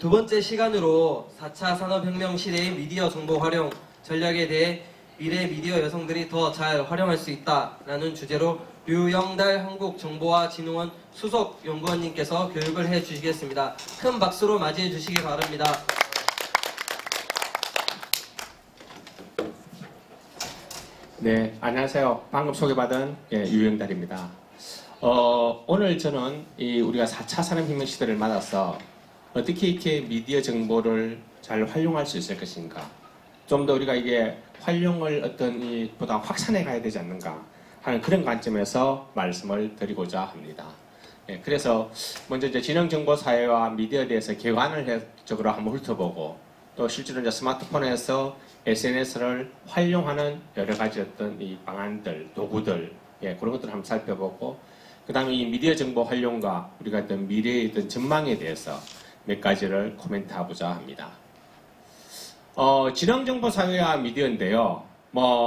두 번째 시간으로 4차 산업혁명 시대의 미디어 정보 활용 전략에 대해 미래 미디어 여성들이 더 잘 활용할 수 있다라는 주제로 류영달 한국정보화진흥원 수석 연구원님께서 교육을 해주시겠습니다. 큰 박수로 맞이해 주시기 바랍니다. 네, 안녕하세요. 방금 소개받은 유영달입니다. 오늘 저는 우리가 4차 산업혁명 시대를 맞아서 어떻게 이렇게 미디어 정보를 잘 활용할 수 있을 것인가, 좀 더 우리가 이게 활용을 보다 확산해 가야 되지 않는가 하는 그런 관점에서 말씀을 드리고자 합니다. 그래서 먼저 이제 지능정보사회와 미디어에 대해서 객관적으로 한번 훑어보고, 또 실제로 이제 스마트폰에서 SNS를 활용하는 여러 가지 이 방안들, 도구들, 그런 것들을 한번 살펴보고, 그 다음에 이 미디어 정보 활용과 우리가 미래의 전망에 대해서 몇 가지를 코멘트하고자 합니다. 지능정보사회와 미디어인데요.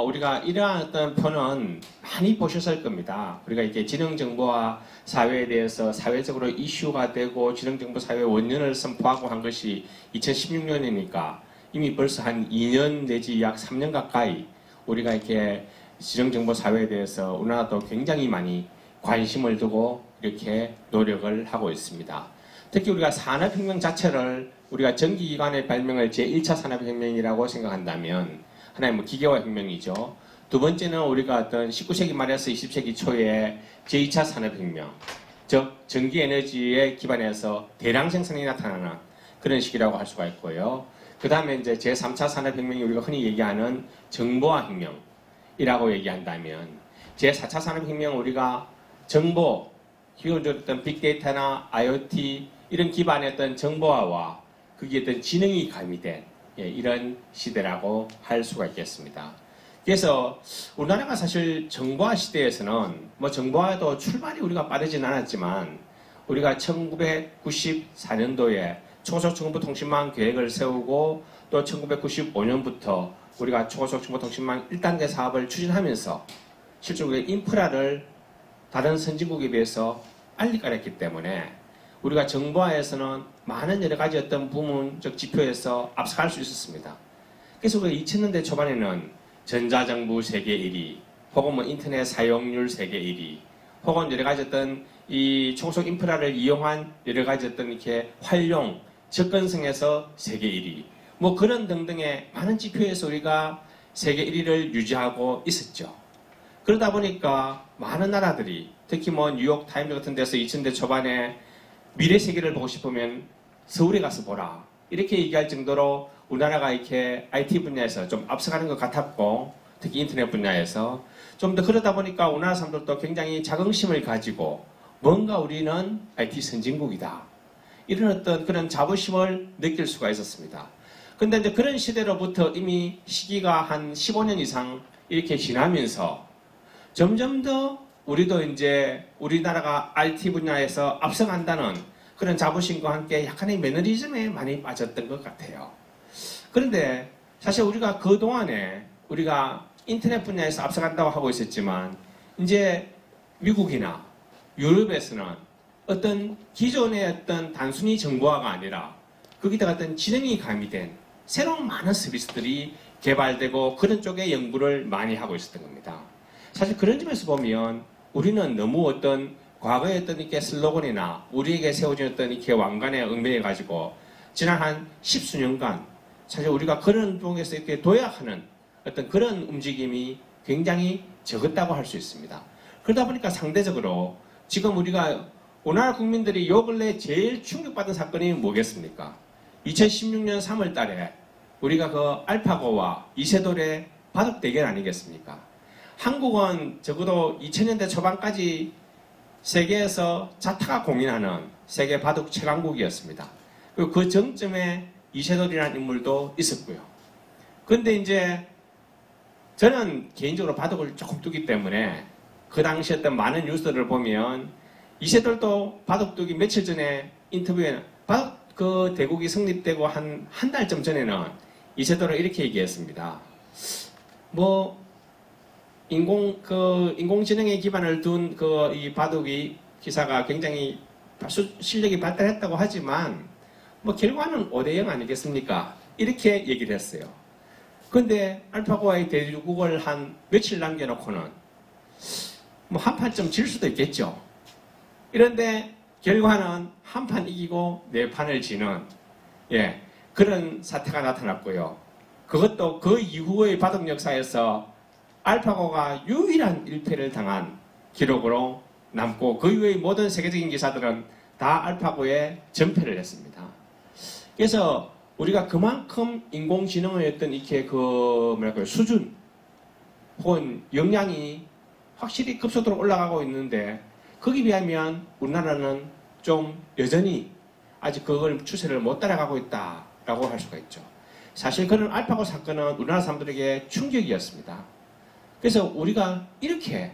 우리가 이러한 표는 많이 보셨을 겁니다. 우리가 이게 지능정보화 사회에 대해서 사회적으로 이슈가 되고 지능정보사회 원년을 선포하고 한 것이 2016년이니까 이미 벌써 한 2년 내지 약 3년 가까이 우리가 이렇게 지능정보사회에 대해서 우리나라도 굉장히 많이 관심을 두고 이렇게 노력을 하고 있습니다. 특히 우리가 산업혁명 자체를 우리가 전기기관의 발명을 제1차 산업혁명이라고 생각한다면 하나의 기계화 혁명이죠. 두 번째는 우리가 19세기 말에서 20세기 초에 제2차 산업혁명, 즉 전기에너지에 기반해서 대량 생산이 나타나는 그런 시기라고 할 수가 있고요. 그 다음에 이제 제3차 산업혁명이 우리가 흔히 얘기하는 정보화 혁명이라고 얘기한다면, 제4차 산업혁명 우리가 정보, 기본적으로 빅데이터나 IoT 이런 기반의 정보화와 거기에 지능이 가미된 이런 시대라고 할 수가 있겠습니다. 그래서 우리나라가 사실 정보화 시대에서는 정보화도 출발이 우리가 빠르진 않았지만, 우리가 1994년도에 초속정보통신망 계획을 세우고, 또 1995년부터 우리가 초속정보통신망 1단계 사업을 추진하면서 실제로 인프라를 다른 선진국에 비해서 빨리 깔았기 때문에 우리가 정보화에서는 많은 여러 가지 부문적 지표에서 앞서갈 수 있었습니다. 그래서 우리가 2000년대 초반에는 전자정부 세계 1위, 혹은 인터넷 사용률 세계 1위, 혹은 여러 가지 이 초속 인프라를 이용한 여러 가지 이렇게 활용, 접근성에서 세계 1위, 그런 등등의 많은 지표에서 우리가 세계 1위를 유지하고 있었죠. 그러다 보니까 많은 나라들이, 특히 뉴욕 타임즈 같은 데서 2000대 초반에 미래 세계를 보고 싶으면 서울에 가서 보라, 이렇게 얘기할 정도로 우리나라가 이렇게 IT 분야에서 좀 앞서가는 것 같았고, 특히 인터넷 분야에서 좀 더 그러다 보니까 우리나라 사람들도 굉장히 자긍심을 가지고 뭔가 우리는 IT 선진국이다, 이런 그런 자부심을 느낄 수가 있었습니다. 근데 이제 그런 시대로부터 이미 시기가 한 15년 이상 이렇게 지나면서 점점 더 우리도 이제 우리나라가 IT 분야에서 앞서간다는 그런 자부심과 함께 약간의 매너리즘에 많이 빠졌던 것 같아요. 그런데 사실 우리가 그동안에 우리가 인터넷 분야에서 앞서간다고 하고 있었지만, 이제 미국이나 유럽에서는 기존의 단순히 정보화가 아니라 거기다가 지능이 가미된 새로운 많은 서비스들이 개발되고 그런 쪽에 연구를 많이 하고 있었던 겁니다. 사실 그런 점에서 보면 우리는 너무 과거의 이렇게 슬로건이나 우리에게 세워진 이렇게 왕관에 얽매여가지고 지난 한 십수년간 사실 우리가 그런 쪽에서 이렇게 도약하는 그런 움직임이 굉장히 적었다고 할 수 있습니다. 그러다 보니까 상대적으로 지금 우리나라 국민들이 요 근래 제일 충격받은 사건이 뭐겠습니까? 2016년 3월 달에 우리가 알파고와 이세돌의 바둑 대결 아니겠습니까? 한국은 적어도 2000년대 초반까지 세계에서 자타가 공인하는 세계 바둑 최강국이었습니다. 그리고 그 정점에 이세돌이라는 인물도 있었고요. 그런데 이제 저는 개인적으로 바둑을 조금 두기 때문에 그 당시 많은 뉴스들을 보면 이세돌도 바둑두기 며칠 전에 인터뷰에 바둑 대국이 성립되고 한 달쯤 전에는 이세돌은 이렇게 얘기했습니다. 인공지능에 기반을 둔 이 바둑이 기사가 굉장히 실력이 발달했다고 하지만 뭐 결과는 5대0 아니겠습니까? 이렇게 얘기를 했어요. 근데 알파고와의 대국을 한 며칠 남겨놓고는 뭐 한 판쯤 질 수도 있겠죠. 이런데 결과는 한 판 이기고 4판을 지는 그런 사태가 나타났고요. 그것도 그 이후의 바둑 역사에서 알파고가 유일한 1패를 당한 기록으로 남고 그 이후의 모든 세계적인 기사들은 다 알파고에 전패를 했습니다. 그래서 우리가 그만큼 인공지능의 어떤 이렇게 수준 혹은 역량이 확실히 급속도로 올라가고 있는데 거기에 비하면 우리나라는 좀 여전히 아직 그걸 추세를 못 따라가고 있다라고 할 수가 있죠. 사실 그런 알파고 사건은 우리나라 사람들에게 충격이었습니다. 그래서 우리가 이렇게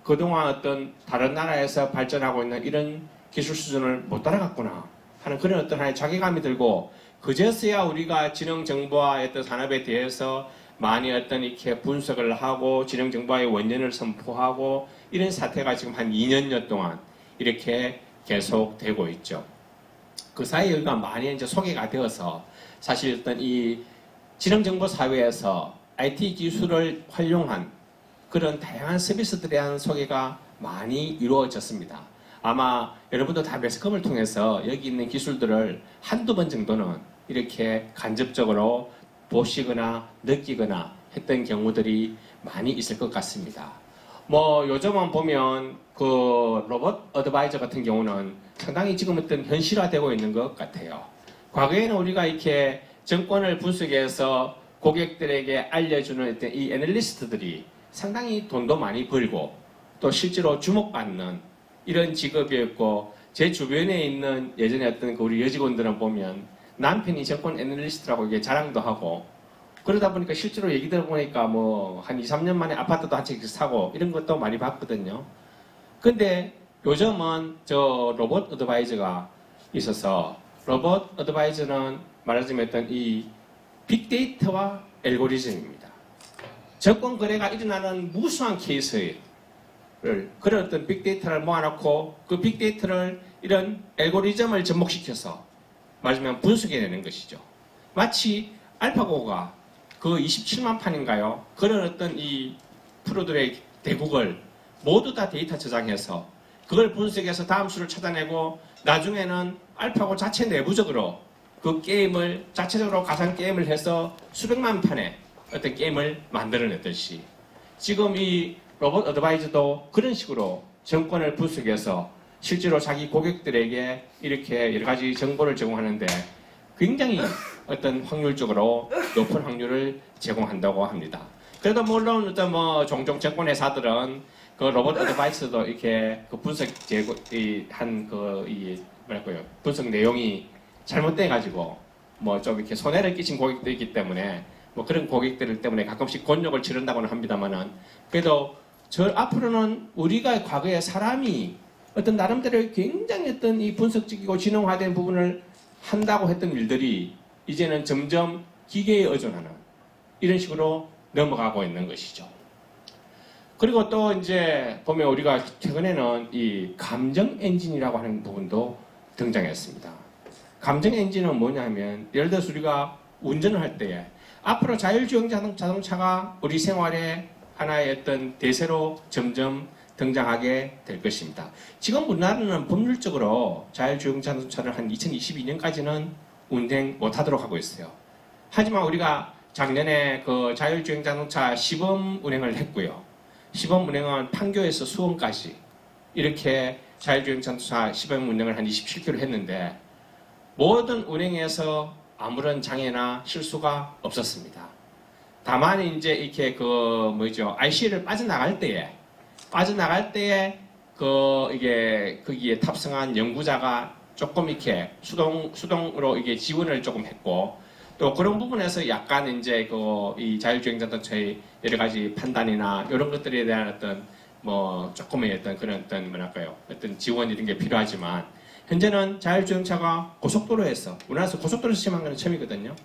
그동안 어떤 다른 나라에서 발전하고 있는 이런 기술 수준을 못 따라갔구나 하는 그런 어떤 하나의 자괴감이 들고 그제서야 우리가 지능정보와 어떤 산업에 대해서 많이 어떤 이렇게 분석을 하고 지능정보와의 원년을 선포하고 이런 사태가 지금 한 2년여 동안 이렇게 계속되고 있죠. 그 사이에 우리가 많이 이제 소개가 되어서 사실 어떤 이 지능정보 사회에서 IT 기술을 활용한 그런 다양한 서비스들에 대한 소개가 많이 이루어졌습니다. 아마 여러분도 다 매스컴을 통해서 여기 있는 기술들을 한두 번 정도는 이렇게 간접적으로 보시거나 느끼거나 했던 경우들이 많이 있을 것 같습니다. 뭐 요즘은 보면 그 로봇 어드바이저 같은 경우는 상당히 지금 어떤 현실화되고 있는 것 같아요. 과거에는 우리가 이렇게 정권을 분석해서 고객들에게 알려주는 어떤 이 애널리스트들이 상당히 돈도 많이 벌고 또 실제로 주목받는 이런 직업이었고 제 주변에 있는 예전에 어떤 그 우리 여직원들은 보면 남편이 정권 애널리스트라고 이게 자랑도 하고 그러다 보니까 실제로 얘기 들어보니까 뭐 한 2, 3년 만에 아파트도 한 채씩 사고 이런 것도 많이 봤거든요. 근데 요즘은 저 로봇 어드바이저가 있어서 로봇 어드바이저는 말하자면 어떤 이 빅데이터와 알고리즘입니다. 정권 거래가 일어나는 무수한 케이스를 그런 어떤 빅데이터를 모아놓고 그 빅데이터를 이런 알고리즘을 접목시켜서 말하자면 분석해내는 것이죠. 마치 알파고가 그 27만 판인가요? 그런 어떤 이 프로들의 대국을 모두 다 데이터 저장해서 그걸 분석해서 다음 수를 찾아내고 나중에는 알파고 자체 내부적으로 그 게임을 자체적으로 가상 게임을 해서 수백만 판의 어떤 게임을 만들어냈듯이 지금 이 로봇 어드바이저도 그런 식으로 정권을 분석해서 실제로 자기 고객들에게 이렇게 여러 가지 정보를 제공하는데 굉장히 어떤 확률적으로 높은 확률을 제공한다고 합니다. 그래도 물론 어떤 뭐 종종 정권 회사들은 그 로봇 어드바이저도 이렇게 그 분석 분석 내용이 잘못돼 가지고 뭐 좀 이렇게 손해를 끼친 고객도 있기 때문에 뭐 그런 고객들 때문에 가끔씩 곤욕을 치른다고는 합니다만은 그래도 앞으로는 우리가 과거에 사람이 어떤 나름대로 굉장히 어떤 이 분석적이고 지능화된 부분을 한다고 했던 일들이 이제는 점점 기계에 의존하는 이런 식으로 넘어가고 있는 것이죠. 그리고 또 이제 보면 우리가 최근에는 이 감정 엔진이라고 하는 부분도 등장했습니다. 감정 엔진은 뭐냐 하면 예를 들어서 우리가 운전을 할 때에 앞으로 자율주행 자동차가 우리 생활의 하나의 어떤 대세로 점점 등장하게 될 것입니다. 지금 우리나라는 법률적으로 자율주행 자동차를 한 2022년까지는 운행 못하도록 하고 있어요. 하지만 우리가 작년에 그 자율주행 자동차 시범 운행을 했고요. 시범 운행은 판교에서 수원까지 이렇게 자율주행 자동차 시범 운행을 한 27km 했는데 모든 운행에서 아무런 장애나 실수가 없었습니다. 다만 이제 이렇게 IC를 빠져나갈 때에 이게 거기에 탑승한 연구자가 조금 이렇게 수동으로 이게 지원을 조금 했고 또 그런 부분에서 약간 이제 이 자율주행 자동차의 여러 가지 판단이나 이런 것들에 대한 어떤 뭐 조금의 어떤 그런 어떤 지원 이런 게 필요하지만 현재는 자율주행차가 고속도로에서 우리나라에서 고속도로에서 시험한 건 처음이거든요.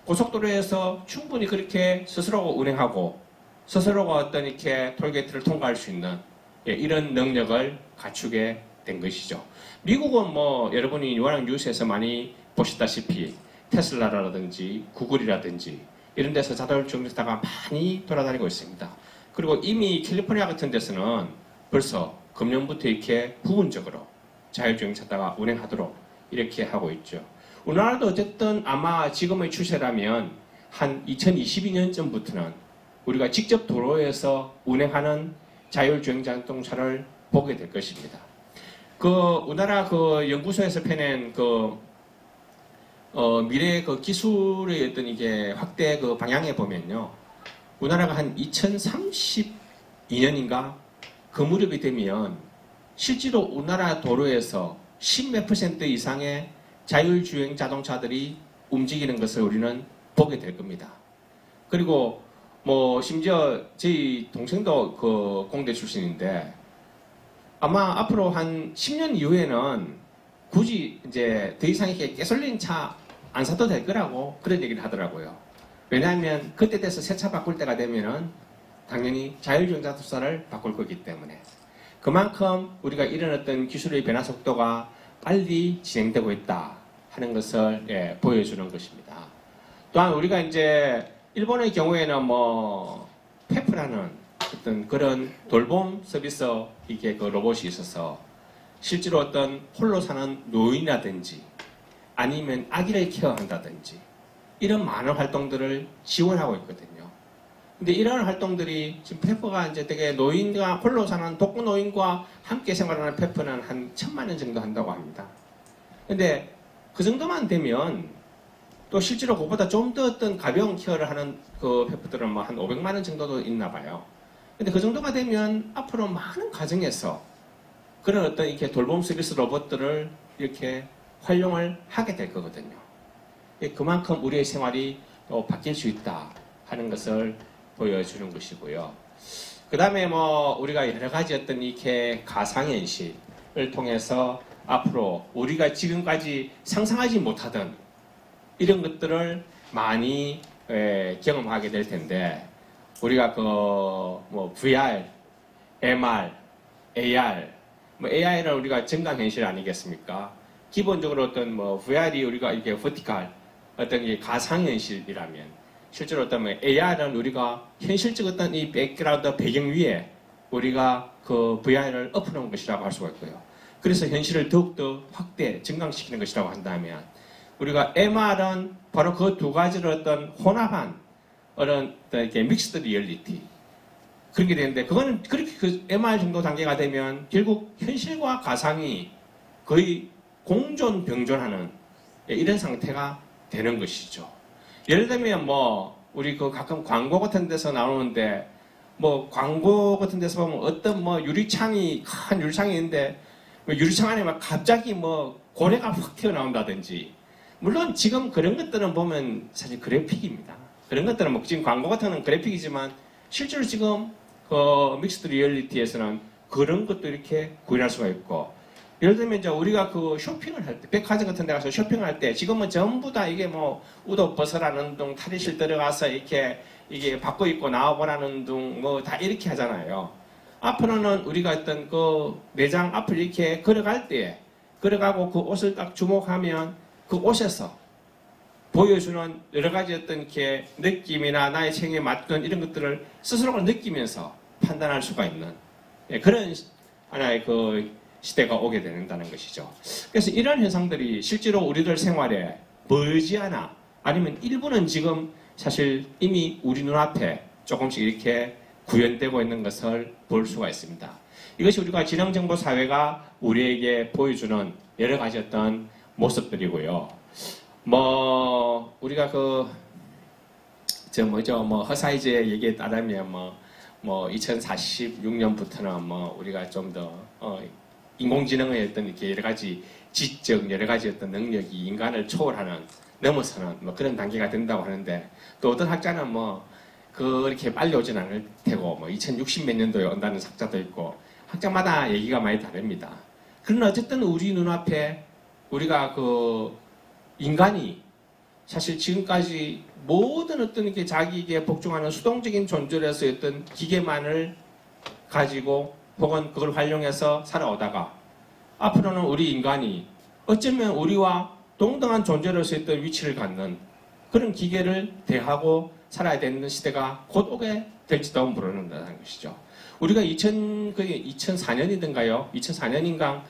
고속도로에서 충분히 그렇게 스스로가 운행하고 스스로가 어떤 이렇게 톨게이트를 통과할 수 있는 이런 능력을 갖추게 된 것이죠. 미국은 뭐 여러분이 워낙 뉴스에서 많이 보셨다시피 테슬라라든지 구글이라든지 이런 데서 자율주행차가 많이 돌아다니고 있습니다. 그리고 이미 캘리포니아 같은 데서는 벌써 금년부터 이렇게 부분적으로 자율주행차가 운행하도록 이렇게 하고 있죠. 우리나라도 어쨌든 아마 지금의 추세라면 한 2022년쯤부터는 우리가 직접 도로에서 운행하는 자율주행 자동차를 보게 될 것입니다. 우리나라 연구소에서 펴낸 미래 기술의 어떤 이게 확대 방향에 보면요. 우리나라가 한 2032년인가 그 무렵이 되면 실제로 우리나라 도로에서 10몇 % 이상의 자율주행 자동차들이 움직이는 것을 우리는 보게 될 겁니다. 그리고 심지어 저희 동생도 공대 출신인데 아마 앞으로 한 10년 이후에는 굳이 이제 더 이상 이렇게 가솔린 차 안 사도 될 거라고 그런 얘기를 하더라고요. 왜냐하면 그때 돼서 새 차 바꿀 때가 되면은 당연히 자율주행 자동차를 바꿀 거기 때문에 그만큼 우리가 이런 어떤 기술의 변화 속도가 빨리 진행되고 있다 하는 것을 보여주는 것입니다. 또한 우리가 이제 일본의 경우에는 페프라는 어떤 그런 돌봄 서비스 이게 로봇이 있어서 실제로 어떤 홀로 사는 노인이라든지 아니면 아기를 케어한다든지 이런 많은 활동들을 지원하고 있거든요. 근데 이런 활동들이 지금 페퍼가 이제 되게 노인과 홀로 사는 독거 노인과 함께 생활하는 페퍼는 한 1,000만 원 정도 한다고 합니다. 근데 그 정도만 되면 또 실제로 그보다 좀 더 어떤 가벼운 케어를 하는 페퍼들은 한 500만 원 정도도 있나 봐요. 근데 그 정도가 되면 앞으로 많은 가정에서 그런 어떤 이렇게 돌봄 서비스 로봇들을 이렇게 활용을 하게 될 거거든요. 그만큼 우리의 생활이 바뀔 수 있다 하는 것을 보여주는 것이고요. 그 다음에 우리가 여러 가지 어떤 이렇게 가상현실을 통해서 앞으로 우리가 지금까지 상상하지 못하던 이런 것들을 많이 경험하게 될 텐데 우리가 VR, MR, AR, AI는 우리가 증강현실 아니겠습니까? 기본적으로 어떤 VR이 우리가 이게 버티칼 어떤 게 가상현실이라면 실제로 어떤 AR은 우리가 현실적 어떤 이 백그라운드 배경 위에 우리가 VR을 엎어놓은 것이라고 할 수가 있고요. 그래서 현실을 더욱더 확대, 증강시키는 것이라고 한다면 우리가 MR은 바로 그 두 가지를 어떤 혼합한 어떤 이렇게 믹스드 리얼리티 그런 게 되는데 그거는 그렇게 MR 정도 단계가 되면 결국 현실과 가상이 거의 공존 병존하는 이런 상태가 되는 것이죠. 예를 들면 우리 가끔 광고 같은 데서 나오는데 광고 같은 데서 보면 어떤 유리창이 큰 유리창이 있는데 유리창 안에 갑자기 고래가 확 튀어나온다든지 물론 지금 그런 것들은 보면 사실 그래픽입니다. 그런 것들은 지금 광고 같은 건 그래픽이지만 실제로 지금 믹스드 리얼리티에서는 그런 것도 이렇게 구현할 수가 있고 예를 들면 이제 우리가 쇼핑을 할 때, 백화점 같은 데 가서 쇼핑할 때 지금은 전부 다 이게 우도 벗으라는 둥, 탈의실 들어가서 이게 바꿔 입고 나와보라는 둥, 다 이렇게 하잖아요. 앞으로는 우리가 어떤 매장 앞을 이렇게 걸어갈 때, 걸어가고 그 옷을 딱 주목하면 그 옷에서 보여주는 여러 가지 어떤 이렇게 느낌이나 나의 체형에 맞던 이런 것들을 스스로가 느끼면서 판단할 수가 있는 그런 하나의 시대가 오게 된다는 것이죠. 그래서 이런 현상들이 실제로 우리들 생활에 머지않아 아니면 일부는 지금 사실 이미 우리 눈앞에 조금씩 이렇게 구현되고 있는 것을 볼 수가 있습니다. 이것이 우리가 지능정보 사회가 우리에게 보여주는 여러 가지 어떤 모습들이고요. 우리가 허사이즈의 얘기에 따르면 2046년부터는 우리가 좀 더 인공지능의 어떤 이렇게 여러 가지 지적, 여러 가지 어떤 능력이 인간을 초월하는, 넘어서는 그런 단계가 된다고 하는데 또 어떤 학자는 그렇게 빨리 오진 않을 테고 2060 몇 년도에 온다는 학자도 있고 학자마다 얘기가 많이 다릅니다. 그러나 어쨌든 우리 눈앞에 우리가 인간이 사실 지금까지 모든 어떤 이렇게 자기에게 복종하는 수동적인 존재로서 어떤 기계만을 가지고 혹은 그걸 활용해서 살아오다가 앞으로는 우리 인간이 어쩌면 우리와 동등한 존재로서 어떤 위치를 갖는 그런 기계를 대하고 살아야 되는 시대가 곧 오게 될지도 모른다는 것이죠. 우리가 2004년이든가요? 2004년인가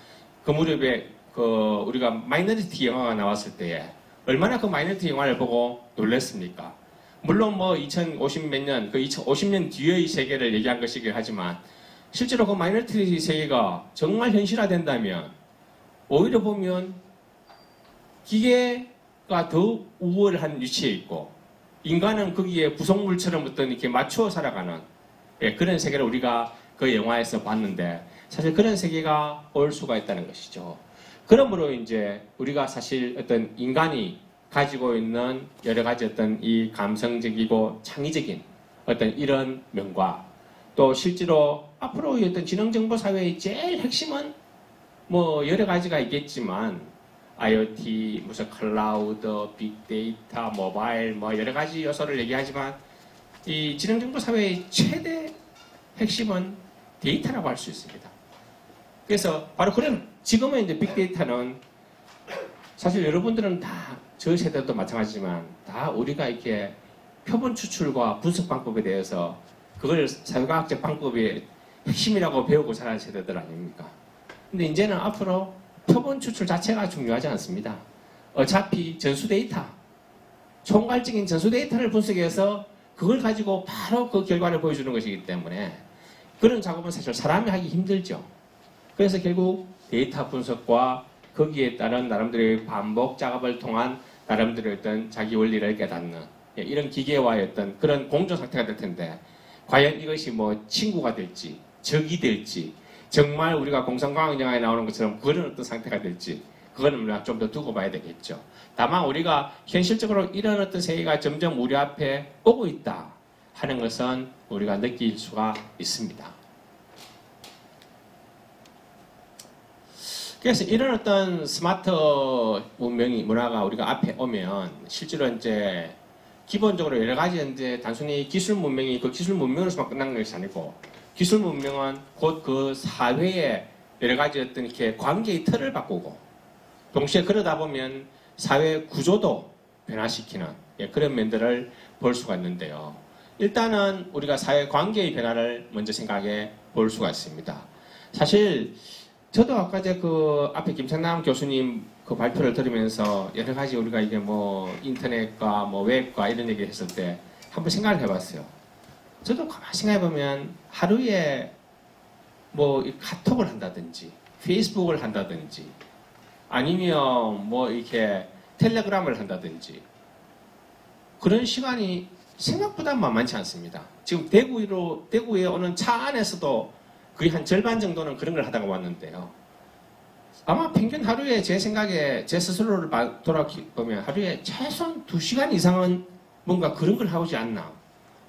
그 무렵에 우리가 마이너리티 영화가 나왔을 때에 얼마나 그 마이너리티 영화를 보고 놀랐습니까? 물론 뭐 2050 몇 년, 그 2050년 뒤의 세계를 얘기한 것이긴 하지만 실제로 그 마이너리티 세계가 정말 현실화된다면 오히려 보면 기계가 더 우월한 위치에 있고 인간은 거기에 부속물처럼 어떤 이렇게 맞추어 살아가는 그런 세계를 우리가 그 영화에서 봤는데 사실 그런 세계가 올 수가 있다는 것이죠. 그러므로 이제 우리가 사실 어떤 인간이 가지고 있는 여러 가지 어떤 이 감성적이고 창의적인 어떤 이런 면과 또 실제로 앞으로의 어떤 지능정보사회의 제일 핵심은 뭐 여러 가지가 있겠지만 IoT, 무슨 클라우드, 빅데이터, 모바일 뭐 여러 가지 요소를 얘기하지만 이 지능정보사회의 최대 핵심은 데이터라고 할 수 있습니다. 그래서 바로 그런 지금은 이제 빅데이터는 사실 여러분들은 다 저 세대도 마찬가지지만 다 우리가 이렇게 표본 추출과 분석 방법에 대해서 그걸 사회과학적 방법의 핵심이라고 배우고 자란 세대들 아닙니까? 근데 이제는 앞으로 표본 추출 자체가 중요하지 않습니다. 어차피 전수 데이터, 총괄적인 전수 데이터를 분석해서 그걸 가지고 바로 그 결과를 보여주는 것이기 때문에 그런 작업은 사실 사람이 하기 힘들죠. 그래서 결국 데이터 분석과 거기에 따른 나름대로의 반복 작업을 통한 나름대로의 어떤 자기 원리를 깨닫는 이런 기계와의 어떤 그런 공존 상태가 될 텐데 과연 이것이 뭐 친구가 될지 적이 될지 정말 우리가 공상과학 영화에 나오는 것처럼 그런 어떤 상태가 될지 그거는 우리가 좀 더 두고 봐야 되겠죠. 다만 우리가 현실적으로 이런 어떤 세계가 점점 우리 앞에 오고 있다 하는 것은 우리가 느낄 수가 있습니다. 그래서 이런 어떤 스마트 문화가 우리가 앞에 오면 실제로 이제 기본적으로 여러 가지 이제 단순히 기술 문명이 그 기술 문명으로서만 끝난 것이 아니고 기술 문명은 곧 그 사회의 여러 가지 어떤 이렇게 관계의 틀을 바꾸고 동시에 그러다 보면 사회 구조도 변화시키는 그런 면들을 볼 수가 있는데요. 일단은 우리가 사회 관계의 변화를 먼저 생각해 볼 수가 있습니다. 사실 저도 아까 이제 그 앞에 김창남 교수님 그 발표를 들으면서 여러 가지 우리가 이게 뭐 인터넷과 뭐 웹과 이런 얘기를 했을 때 한번 생각을 해봤어요. 저도 가만히 생각해보면 하루에 뭐 카톡을 한다든지 페이스북을 한다든지 아니면 뭐 이렇게 텔레그램을 한다든지 그런 시간이 생각보다 만만치 않습니다. 지금 대구에 오는 차 안에서도 거의 한 절반 정도는 그런 걸 하다가 왔는데요. 아마 평균 하루에 제 생각에 제 스스로를 돌아보면 하루에 최소한 2시간 이상은 뭔가 그런 걸 하지 않나.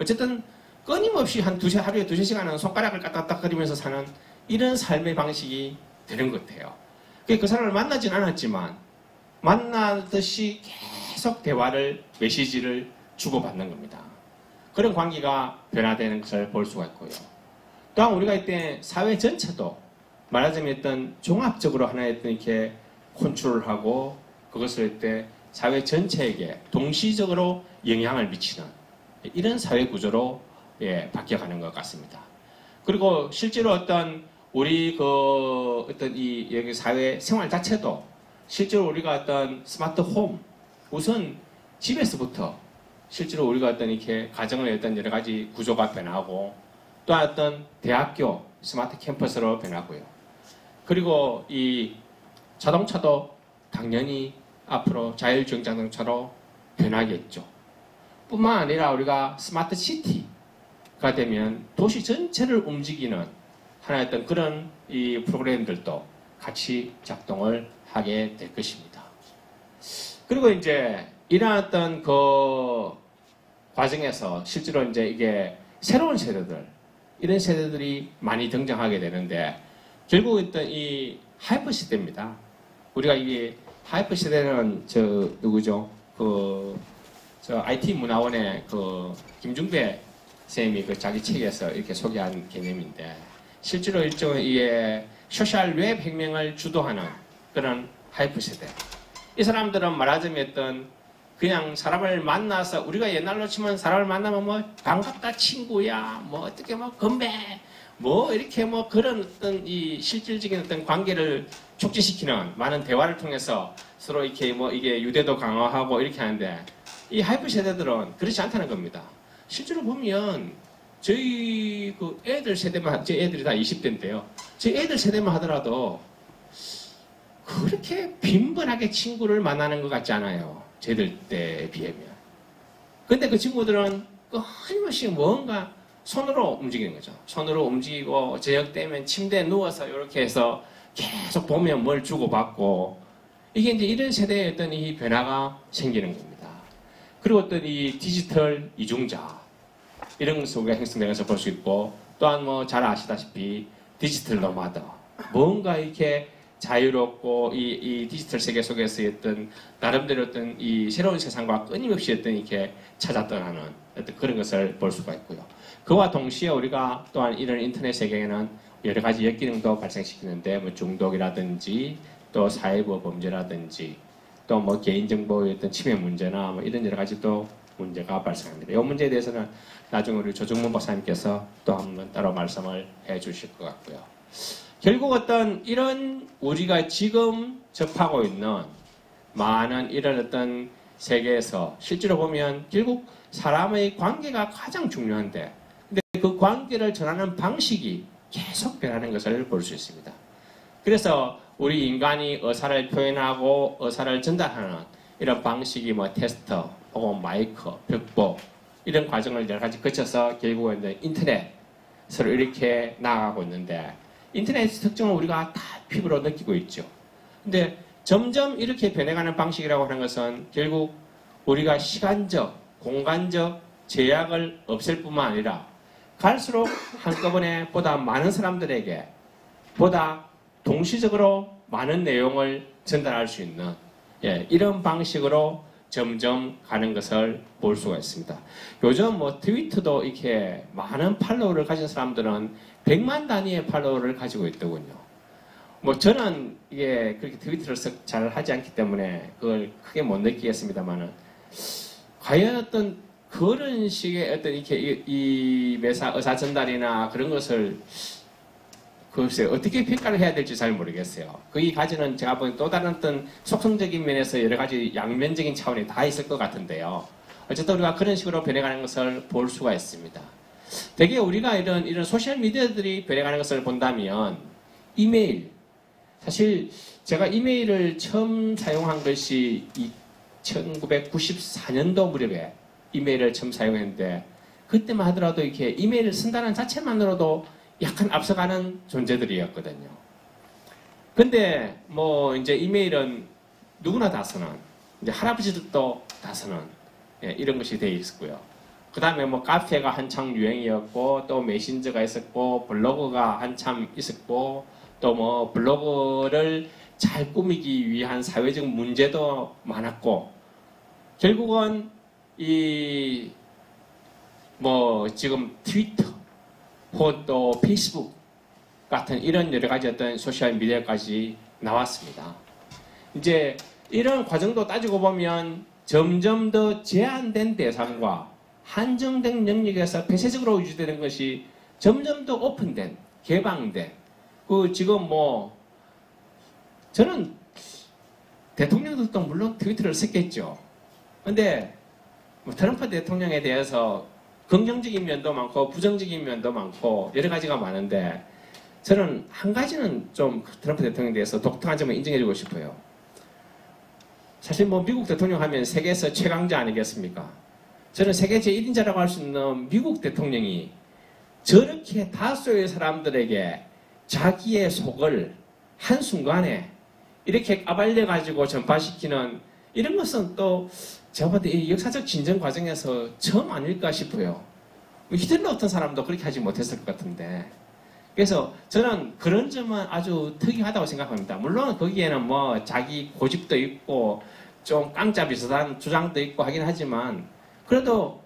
어쨌든 끊임없이 하루에 2-3시간은 손가락을 까딱까딱거리면서 사는 이런 삶의 방식이 되는 것 같아요. 그 사람을 만나진 않았지만 만나듯이 계속 대화를 메시지를 주고받는 겁니다. 그런 관계가 변화되는 것을 볼 수가 있고요. 또한 우리가 이때 사회 전체도 말하자면 어떤 종합적으로 하나의 어떤 이렇게 컨트롤을 하고 그것을 이때 사회 전체에게 동시적으로 영향을 미치는 이런 사회 구조로 바뀌어가는 것 같습니다. 그리고 실제로 어떤 우리 어떤 이 여기 사회 생활 자체도 실제로 우리가 어떤 스마트 홈 우선 집에서부터 실제로 우리가 어떤 이렇게 가정의 어떤 여러 가지 구조가 변하고 또 어떤 대학교 스마트 캠퍼스로 변하고요. 그리고 이 자동차도 당연히 앞으로 자율주행 자동차로 변하겠죠. 뿐만 아니라 우리가 스마트 시티가 되면 도시 전체를 움직이는 하나의 어떤 그런 이 프로그램들도 같이 작동을 하게 될 것입니다. 그리고 이제 이러한 어떤 그 과정에서 실제로 이제 이게 새로운 세대들 이런 세대들이 많이 등장하게 되는데 결국 어떤 이 하이퍼 시대입니다. 우리가 이게 하이퍼 시대는 누구죠? 저 IT 문화원의 김중배 쌤이 자기 책에서 이렇게 소개한 개념인데 실제로 일종의 이게 소셜 웹 혁명을 주도하는 그런 하이퍼 세대. 이 사람들은 말하자면 어떤 그냥 사람을 만나서 우리가 옛날로 치면 사람을 만나면 뭐 반갑다 친구야 뭐 어떻게 뭐 건배 뭐 이렇게 뭐 그런 어떤 이 실질적인 어떤 관계를 촉진시키는 많은 대화를 통해서 서로 이렇게 뭐 이게 유대도 강화하고 이렇게 하는데 이 하이퍼 세대들은 그렇지 않다는 겁니다. 실제로 보면 저희 그 애들 세대만 제 애들이 다 20대인데요. 제 애들 세대만 하더라도 그렇게 빈번하게 친구를 만나는 것 같지 않아요. 쟤들 때에 비하면. 근데 그 친구들은 끊임없이 뭔가 손으로 움직이는 거죠. 손으로 움직이고 저녁 되면 침대에 누워서 이렇게 해서 계속 보면 뭘 주고받고 이게 이제 이런 세대의 어떤 이 변화가 생기는 겁니다. 그리고 어떤 이 디지털 이중자 이런 것 속에 형성되는 것을 볼 수 있고 또한 뭐 잘 아시다시피 디지털 노마드 뭔가 이렇게 자유롭고 이 디지털 세계 속에서 어떤 나름대로 어떤 이 새로운 세상과 끊임없이 어떤 이렇게 찾아 떠나는 어떤 그런 것을 볼 수가 있고요. 그와 동시에 우리가 또한 이런 인터넷 세계에는 여러 가지 역기능도 발생시키는데 뭐 중독이라든지 또 사이버 범죄라든지 또 뭐 개인정보의 어떤 침해 문제나 뭐 이런 여러 가지 또 문제가 발생합니다. 이 문제에 대해서는 나중에 우리 조중문 박사님께서 또 한번 따로 말씀을 해 주실 것 같고요. 결국 어떤 이런 우리가 지금 접하고 있는 많은 이런 어떤 세계에서 실제로 보면 결국 사람의 관계가 가장 중요한데 근데 그 관계를 전하는 방식이 계속 변하는 것을 볼 수 있습니다. 그래서 우리 인간이 의사를 표현하고 의사를 전달하는 이런 방식이 뭐 테스터 혹은 마이크, 벽보 이런 과정을 여러 가지 거쳐서 결국은 인터넷으로 이렇게 나아가고 있는데 인터넷 특징을 우리가 다 피부로 느끼고 있죠. 근데 점점 이렇게 변해가는 방식이라고 하는 것은 결국 우리가 시간적, 공간적 제약을 없앨 뿐만 아니라 갈수록 한꺼번에 보다 많은 사람들에게 보다 동시적으로 많은 내용을 전달할 수 있는 이런 방식으로 점점 가는 것을 볼 수가 있습니다. 요즘 뭐 트위터도 이렇게 많은 팔로워를 가진 사람들은 100만 단위의 팔로워를 가지고 있더군요. 뭐 저는 이게 그렇게 트위터를 잘 하지 않기 때문에 그걸 크게 못 느끼겠습니다만은 과연 어떤 그런 식의 어떤 이렇게 이 의사 전달이나 그런 것을 글쎄 어떻게 평가를 해야 될지 잘 모르겠어요. 그이 가지는 제가 보기엔 또 다른 어떤 속성적인 면에서 여러 가지 양면적인 차원이 다 있을 것 같은데요. 어쨌든 우리가 그런 식으로 변해가는 것을 볼 수가 있습니다. 되게 우리가 이런 소셜 미디어들이 변해가는 것을 본다면 이메일 사실 제가 이메일을 처음 사용한 것이 1994년도 무렵에 이메일을 처음 사용했는데 그때만 하더라도 이렇게 이메일을 쓴다는 자체만으로도 약간 앞서가는 존재들이었거든요. 근데 뭐 이제 이메일은 누구나 다 쓰는 이제 할아버지들도 다 쓰는 이런 것이 되어 있었고요. 그 다음에 뭐 카페가 한창 유행이었고 또 메신저가 있었고 블로그가 한참 있었고 또 뭐 블로그를 잘 꾸미기 위한 사회적 문제도 많았고 결국은 이 뭐 지금 트위터 혹은 또 페이스북 같은 이런 여러 가지 어떤 소셜 미디어까지 나왔습니다. 이제 이런 과정도 따지고 보면 점점 더 제한된 대상과 한정된 영역에서 폐쇄적으로 유지되는 것이 점점 더 오픈된, 개방된. 그 지금 뭐 저는 대통령들도 물론 트위터를 썼겠죠. 근데 뭐 트럼프 대통령에 대해서 긍정적인 면도 많고 부정적인 면도 많고 여러 가지가 많은데 저는 한 가지는 좀 트럼프 대통령에 대해서 독특한 점을 인정해주고 싶어요. 사실 뭐 미국 대통령 하면 세계에서 최강자 아니겠습니까? 저는 세계 제1인자라고 할 수 있는 미국 대통령이 저렇게 다수의 사람들에게 자기의 속을 한순간에 이렇게 까발려가지고 전파시키는 이런 것은 또 제가 볼 때 이 역사적 진전 과정에서 처음 아닐까 싶어요. 히틀러 같은 사람도 그렇게 하지 못했을 것 같은데. 그래서 저는 그런 점은 아주 특이하다고 생각합니다. 물론 거기에는 뭐 자기 고집도 있고 좀 깡짜 비슷한 주장도 있고 하긴 하지만 그래도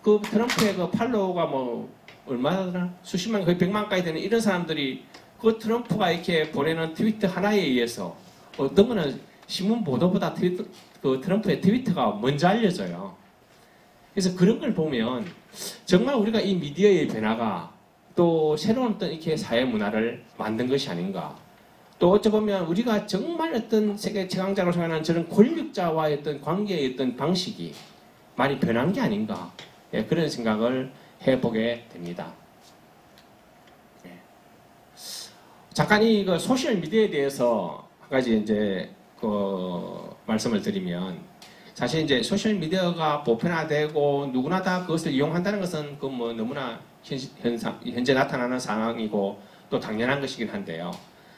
그 트럼프의 그 팔로워가 뭐 얼마나 수십만 거의 100만까지 되는 이런 사람들이 그 트럼프가 이렇게 보내는 트위터 하나에 의해서 어떤 거는 신문 보도보다 그 트럼프의 트위터가 먼저 알려져요. 그래서 그런 걸 보면 정말 우리가 이 미디어의 변화가 또 새로운 어떤 이렇게 사회 문화를 만든 것이 아닌가. 또 어찌 보면 우리가 정말 어떤 세계 최강자로 생각하는 저런 권력자와의 어떤 관계의 어떤 방식이 많이 변한 게 아닌가. 예, 그런 생각을 해보게 됩니다. 예. 잠깐 이 소셜 미디어에 대해서 한 가지 이제 그 말씀을 드리면, 사실 이제 소셜 미디어가 보편화되고 누구나 다 그것을 이용한다는 것은 그 뭐 너무나 현재 나타나는 상황이고 또 당연한 것이긴 한데요.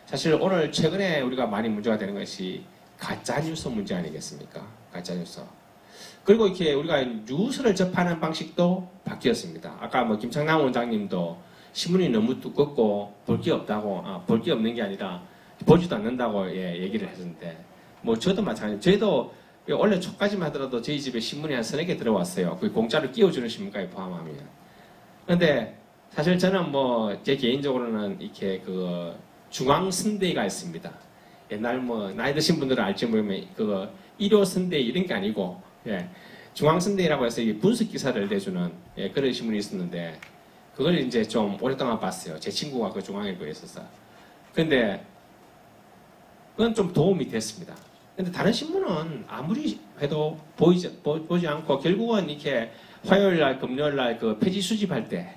사실 오늘 최근에 우리가 많이 문제가 되는 것이 가짜뉴스 문제 아니겠습니까? 가짜뉴스. 그리고 이렇게 우리가 뉴스를 접하는 방식도 바뀌었습니다. 아까 뭐 김창남 원장님도 신문이 너무 두껍고 볼 게 없다고, 볼 게 없는 게 아니라 보지도 않는다고 얘기를 했는데, 뭐 저도 마찬가지. 저희도 원래 초까지만 하더라도 저희 집에 신문이 한 3-4개 들어왔어요. 그 공짜로 끼워주는 신문까지 포함하면. 근데 사실 저는 뭐 제 개인적으로는 이렇게 그 중앙선대위가 있습니다. 옛날 뭐 나이 드신 분들은 알지 모르면 그 일요선대위 이런 게 아니고, 중앙선대위라고 해서 이 분석 기사를 내주는 그런 신문이 있었는데, 그걸 이제 좀 오랫동안 봤어요. 제 친구가 그 중앙일보에 있어서. 근데 그건 좀 도움이 됐습니다. 근데 다른 신문은 아무리 해도 보지 않고 결국은 이렇게 화요일날, 금요일날 그 폐지 수집할 때,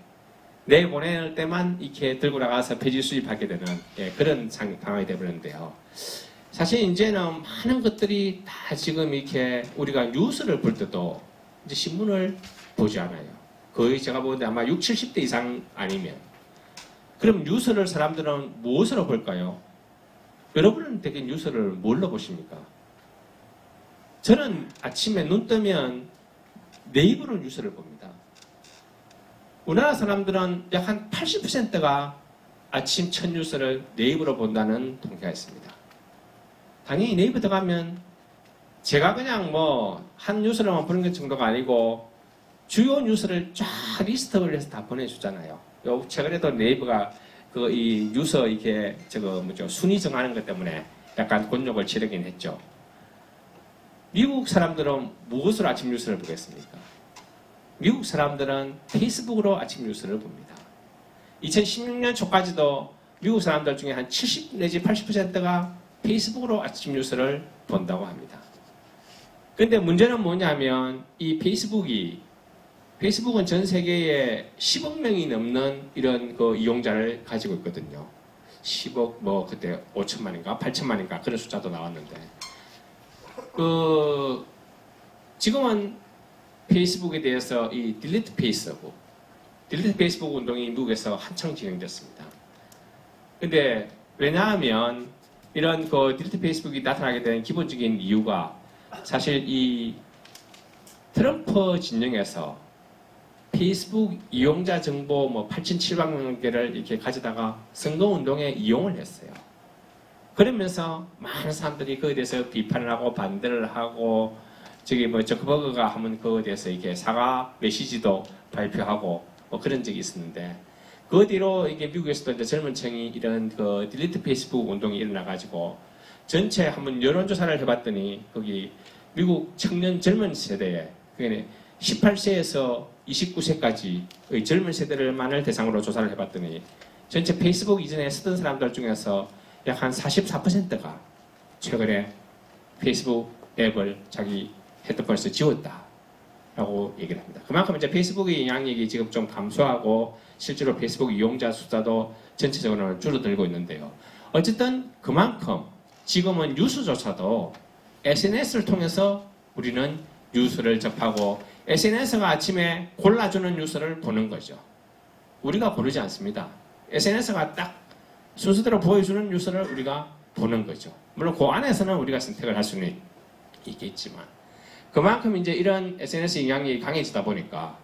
내일 보낼 때만 이렇게 들고 나가서 폐지 수집하게 되는 그런 상황이 되버렸는데요. 사실 이제는 많은 것들이 다 지금 이렇게 우리가 뉴스를 볼 때도 이제 신문을 보지 않아요. 거의 제가 보는데 아마 60, 70대 이상 아니면. 그럼 뉴스를 사람들은 무엇으로 볼까요? 여러분은 되게 뉴스를 뭘로 보십니까? 저는 아침에 눈 뜨면 네이버로 뉴스를 봅니다. 우리나라 사람들은 약 한 80%가 아침 첫 뉴스를 네이버로 본다는 통계가 있습니다. 당연히 네이버 들어가면 제가 그냥 뭐 한 뉴스를만 보는 것 정도가 아니고 주요 뉴스를 쫙 리스트를 해서 다 보내주잖아요. 최근에도 네이버가 그 이 뉴스 이렇게 순위 정하는 것 때문에 약간 곤욕을 치르긴 했죠. 미국 사람들은 무엇으로 아침 뉴스를 보겠습니까? 미국 사람들은 페이스북으로 아침 뉴스를 봅니다. 2016년 초까지도 미국 사람들 중에 한 70 내지 80%가 페이스북으로 아침 뉴스를 본다고 합니다. 근데 문제는 뭐냐면 이 페이스북은 전 세계에 10억 명이 넘는 이런 그 이용자를 가지고 있거든요. 10억 뭐 그때 5천만인가 8천만인가 그런 숫자도 나왔는데, 지금은 페이스북에 대해서 이 딜리트 페이스북 운동이 미국에서 한창 진행됐습니다. 근데 왜냐하면 이런 그 딜리트 페이스북이 나타나게 된 기본적인 이유가 사실 이 트럼프 진영에서 페이스북 이용자 정보 뭐 8,700만 개를 이렇게 가져다가 선거운동에 이용을 했어요. 그러면서 많은 사람들이 그에 대해서 비판을 하고 반대를 하고, 저기 뭐 저크버그가 하면 그거에 대해서 이렇게 사과 메시지도 발표하고 뭐 그런 적이 있었는데, 그 뒤로 이게 미국에서도 이제 젊은 층이 이런 그 딜리트 페이스북 운동이 일어나가지고 전체 한번 여론조사를 해봤더니 거기 미국 청년 젊은 세대에 18세에서 29세까지의 젊은 세대를만을 대상으로 조사를 해봤더니 전체 페이스북 이전에 쓰던 사람들 중에서 약 한 44%가 최근에 페이스북 앱을 자기 핸드폰에서 지웠다라고 얘기를 합니다. 그만큼 이제 페이스북의 영향력이 지금 좀 감소하고 실제로 페이스북 이용자 숫자도 전체적으로 줄어들고 있는데요. 어쨌든 그만큼 지금은 뉴스조차도 SNS를 통해서 우리는 뉴스를 접하고, SNS가 아침에 골라주는 뉴스를 보는 거죠. 우리가 고르지 않습니다. SNS가 딱 순서대로 보여주는 뉴스를 우리가 보는 거죠. 물론 그 안에서는 우리가 선택을 할 수는 있겠지만, 그만큼 이제 이런 SNS 영향력이 강해지다 보니까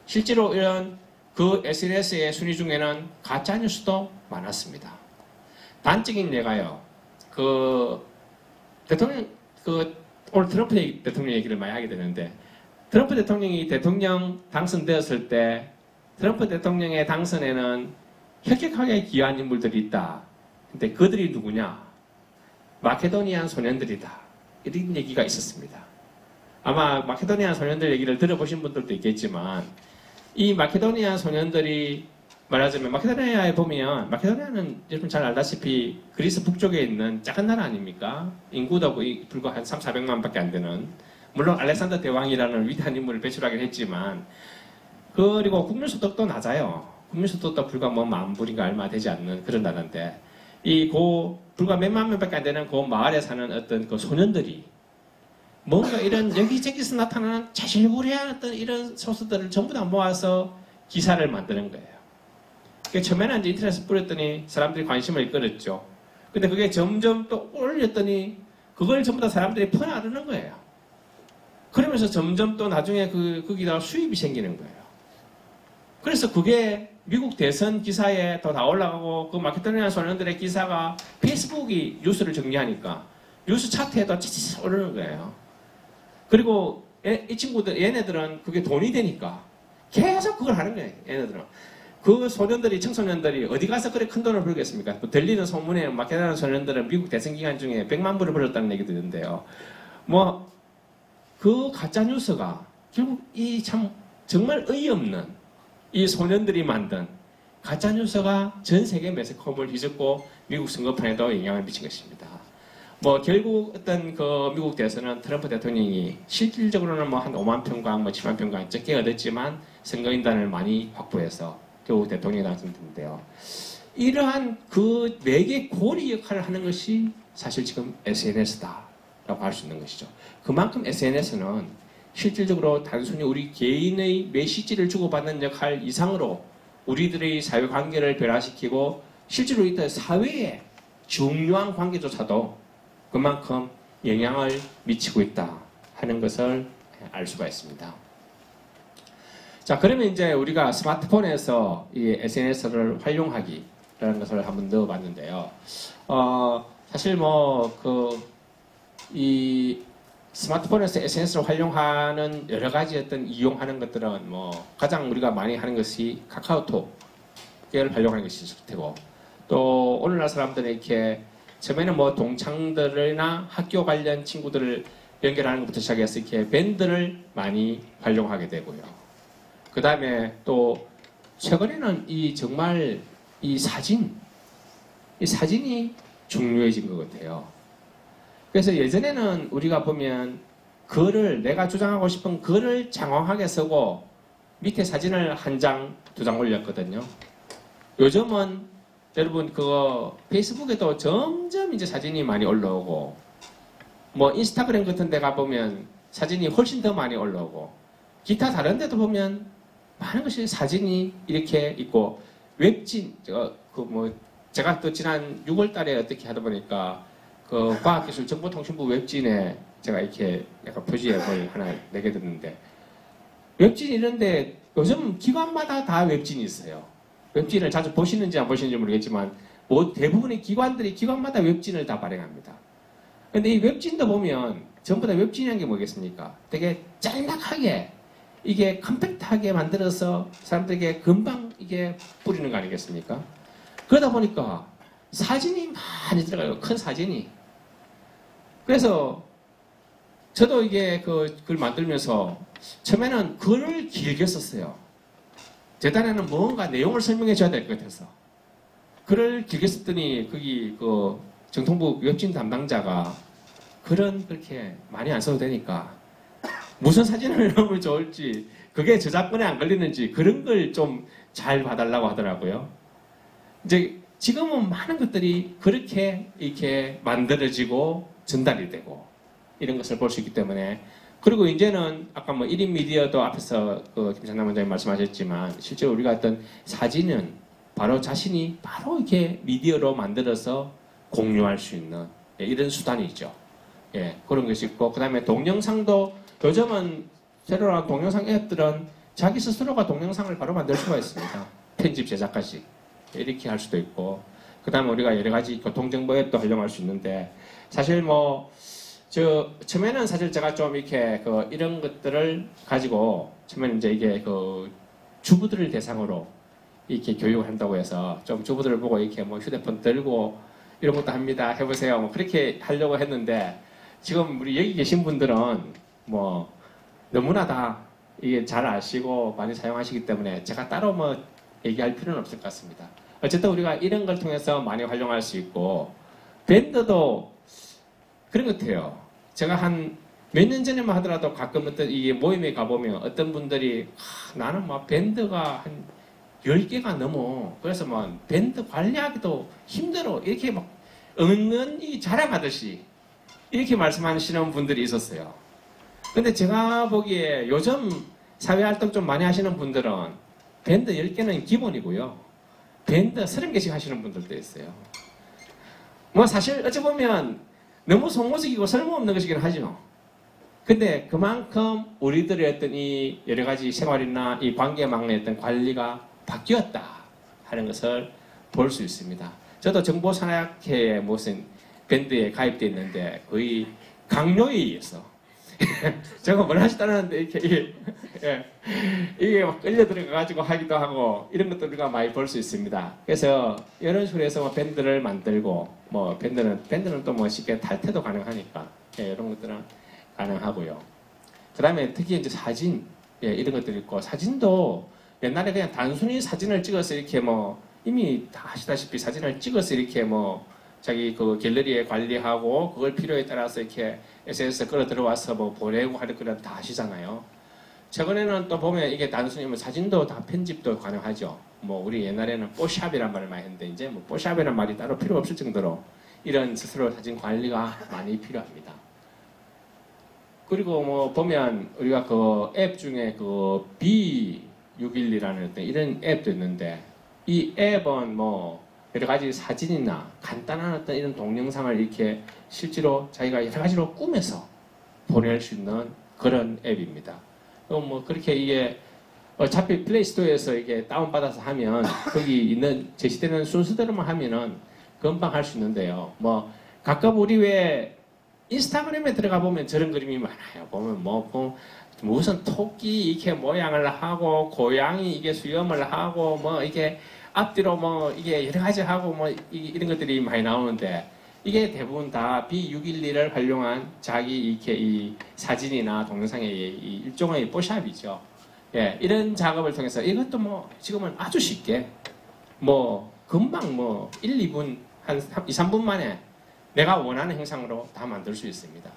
실제로 이런 그 SNS의 순위 중에는 가짜 뉴스도 많았습니다. 단적인 예가요. 오늘 트럼프 대통령 얘기를 많이 하게 되는데, 트럼프 대통령이 대통령 당선되었을 때 트럼프 대통령의 당선에는 혁혁하게 기여한 인물들이 있다. 근데 그들이 누구냐? 마케도니안 소년들이다. 이런 얘기가 있었습니다. 아마 마케도니아 소년들 얘기를 들어보신 분들도 있겠지만 이 마케도니아 소년들이 말하자면 마케도니아에 보면 마케도니아는 여러분 잘 알다시피 그리스 북쪽에 있는 작은 나라 아닙니까? 인구도 불과 한 3,400만 밖에 안 되는 물론 알렉산더 대왕이라는 위대한 인물을 배출하긴 했지만 그리고 국민소득도 낮아요. 국민소득도 불과 뭐 10,000불인가 얼마 되지 않는 그런 나라인데 불과 몇만 명밖에 안 되는 그 마을에 사는 어떤 그 소년들이 뭔가 이런 여기저기서 나타나는 자질구레한 어떤 이런 소스들을 전부 다 모아서 기사를 만드는 거예요. 처음에는 이제 인터넷에 뿌렸더니 사람들이 관심을 끌었죠. 근데 그게 점점 또 올렸더니 그걸 전부 다 사람들이 퍼나르는 거예요. 그러면서 점점 또 나중에 거기다가 수입이 생기는 거예요. 그래서 그게 미국 대선 기사에 더 다 올라가고 그 마케도니아 소년들의 기사가 페이스북이 뉴스를 정리하니까 뉴스 차트에도 찌찌 오르는 거예요. 그리고 이 친구들, 얘네들은 그게 돈이 되니까 계속 그걸 하는 거예요. 얘네들은. 그 소년들이, 청소년들이 어디 가서 그렇게 큰 돈을 벌겠습니까? 들리는 소문에 마케도니아 소년들은 미국 대선 기간 중에 100만 불을 벌었다는 얘기도 있는데요. 그 가짜뉴스가 결국 이 참 정말 어이없는 이 소년들이 만든 가짜뉴스가 전 세계 매스컴을 뒤집고 미국 선거판에도 영향을 미친 것입니다. 결국 어떤 그 미국 대선은 트럼프 대통령이 실질적으로는 한 5만 평강, 7만 평강 적게 얻었지만 선거인단을 많이 확보해서 겨우 대통령이 당선됐는데요. 이러한 그 매개 고리 역할을 하는 것이 사실 지금 SNS다라고 할 수 있는 것이죠. 그만큼 SNS는 실질적으로 단순히 우리 개인의 메시지를 주고받는 역할 이상으로 우리들의 사회관계를 변화시키고 실제로 이때 사회에 중요한 관계조차도 그만큼 영향을 미치고 있다 하는 것을 알 수가 있습니다. 자, 그러면 이제 우리가 스마트폰에서 이 SNS를 활용하기라는 것을 한번 넣어봤는데요. 사실 이 스마트폰에서 SNS를 활용하는 여러 가지 어떤 이용하는 것들은 가장 우리가 많이 하는 것이 카카오톡을 활용하는 것이 있을 테고 또 오늘날 사람들은 이렇게 처음에는 동창들이나 학교 관련 친구들을 연결하는 것부터 시작해서 이렇게 밴드를 많이 활용하게 되고요. 그 다음에 또 최근에는 정말 이 사진이 중요해진 것 같아요. 그래서 예전에는 우리가 보면 내가 주장하고 싶은 글을 장황하게 쓰고 밑에 사진을 한 장, 두 장 올렸거든요. 요즘은 여러분 페이스북에도 점점 이제 사진이 많이 올라오고 인스타그램 같은 데 가보면 사진이 훨씬 더 많이 올라오고 기타 다른 데도 보면 많은 것이 사진이 이렇게 있고 웹진 제가 또 지난 6월 달에 어떻게 하다 보니까 과학기술정보통신부 웹진에 제가 이렇게 약간 표지앱을 하나 내게 됐는데 웹진 이런데 요즘 기관마다 다 웹진이 있어요. 웹진을 자주 보시는지 안 보시는지 모르겠지만 대부분의 기관마다 웹진을 다 발행합니다. 근데 이 웹진도 보면 전부 다 웹진이라는 게 뭐겠습니까? 되게 짤막하게 이게 컴팩트하게 만들어서 사람들에게 금방 이게 뿌리는 거 아니겠습니까? 그러다 보니까 사진이 많이 들어가요. 큰 사진이. 그래서 저도 이게 글 만들면서 처음에는 글을 길게 썼어요. 제 딴에는 뭔가 내용을 설명해 줘야 될 것 같아서. 글을 길게 썼더니 거기 정통부 웹진 담당자가 글은 그렇게 많이 안 써도 되니까 무슨 사진을 넣으면 좋을지 그게 저작권에 안 걸리는지 그런 걸 좀 잘 봐달라고 하더라고요. 이제 지금은 많은 것들이 그렇게 이렇게 만들어지고 전달이 되고 이런 것을 볼 수 있기 때문에 그리고 이제는 아까 1인 미디어도 앞에서 김상남 원장님 말씀하셨지만 실제로 우리가 어떤 사진은 바로 자신이 바로 이렇게 미디어로 만들어서 공유할 수 있는 이런 수단이죠. 그런 것이 있고 그 다음에 동영상도 요즘은 새로 나온 동영상 앱들은 자기 스스로가 동영상을 바로 만들 수가 있습니다. 편집 제작까지 이렇게 할 수도 있고 그 다음에 우리가 여러 가지 교통정보 앱도 활용할 수 있는데 사실 처음에는 사실 제가 좀 이렇게 이런 것들을 가지고 처음에는 이제 이게 주부들을 대상으로 이렇게 교육을 한다고 해서 좀 주부들을 보고 이렇게 휴대폰 들고 이런 것도 합니다. 해보세요. 그렇게 하려고 했는데 지금 우리 여기 계신 분들은 뭐 너무나 다 이게 잘 아시고 많이 사용하시기 때문에 제가 따로 뭐 얘기할 필요는 없을 것 같습니다. 어쨌든 우리가 이런 걸 통해서 많이 활용할 수 있고 밴드도 그런 것 같아요. 제가 한 몇 년 전에만 하더라도 가끔 어떤 이 모임에 가보면 어떤 분들이 나는 막 밴드가 한 10개가 넘어. 그래서 막 밴드 관리하기도 힘들어. 이렇게 막 은근히 자랑하듯이 이렇게 말씀하시는 분들이 있었어요. 근데 제가 보기에 요즘 사회활동 좀 많이 하시는 분들은 밴드 10개는 기본이고요. 밴드 30개씩 하시는 분들도 있어요. 뭐 사실 어찌 보면 너무 속모습이고 쓸모없는 것이긴 하죠. 근데 그만큼 우리들의 어떤 이 여러 가지 생활이나 이 관계망의 어떤 관리가 바뀌었다 하는 것을 볼 수 있습니다. 저도 정보산학회에 무슨 밴드에 가입되어 있는데 거의 강요에 의해서 제가 뭘 하지도 않았는데 이게 막 끌려 들어가가지고 하기도 하고 이런 것들 우리가 많이 볼 수 있습니다. 그래서 이런 식으로 해서 뭐 밴드를 만들고 뭐 밴드는 또 뭐 쉽게 탈퇴도 가능하니까 이런 것들은 가능하고요. 그 다음에 특히 이제 사진 이런 것들이 있고 사진도 옛날에 그냥 단순히 사진을 찍어서 이렇게 뭐 이미 다 아시다시피 사진을 찍어서 이렇게 뭐 자기 그 갤러리에 관리하고 그걸 필요에 따라서 이렇게 SNS에 끌어 들어와서 뭐 보내고 하는 그런 다 아시잖아요. 최근에는 또 보면 이게 단순히 뭐 사진도 다 편집도 가능하죠. 뭐 우리 옛날에는 뽀샵이란 말을 많이 했는데 이제 뭐 뽀샵이란 말이 따로 필요 없을 정도로 이런 스스로 사진 관리가 많이 필요합니다. 그리고 뭐 보면 우리가 그 앱 중에 그 B612라는 이런 앱도 있는데 이 앱은 뭐 여러 가지 사진이나 간단한 어떤 이런 동영상을 이렇게 실제로 자기가 여러 가지로 꾸며서 보낼 수 있는 그런 앱입니다. 뭐 그렇게 이게 어차피 플레이스토어에서 이게 다운받아서 하면 거기 있는 제시되는 순서대로만 하면은 금방 할 수 있는데요. 뭐 가끔 우리 왜 인스타그램에 들어가 보면 저런 그림이 많아요. 보면 뭐 무슨 토끼 이렇게 모양을 하고 고양이 이게 수염을 하고 뭐 이게 앞뒤로 뭐 이게 여러 가지 하고 뭐 이런 것들이 많이 나오는데 이게 대부분 다 B612를 활용한 자기 이렇게 이 사진이나 동영상의 이 일종의 뽀샵이죠. 예, 이런 작업을 통해서 이것도 뭐 지금은 아주 쉽게 뭐 금방 뭐 1, 2분 한 2, 3분 만에 내가 원하는 형상으로 다 만들 수 있습니다.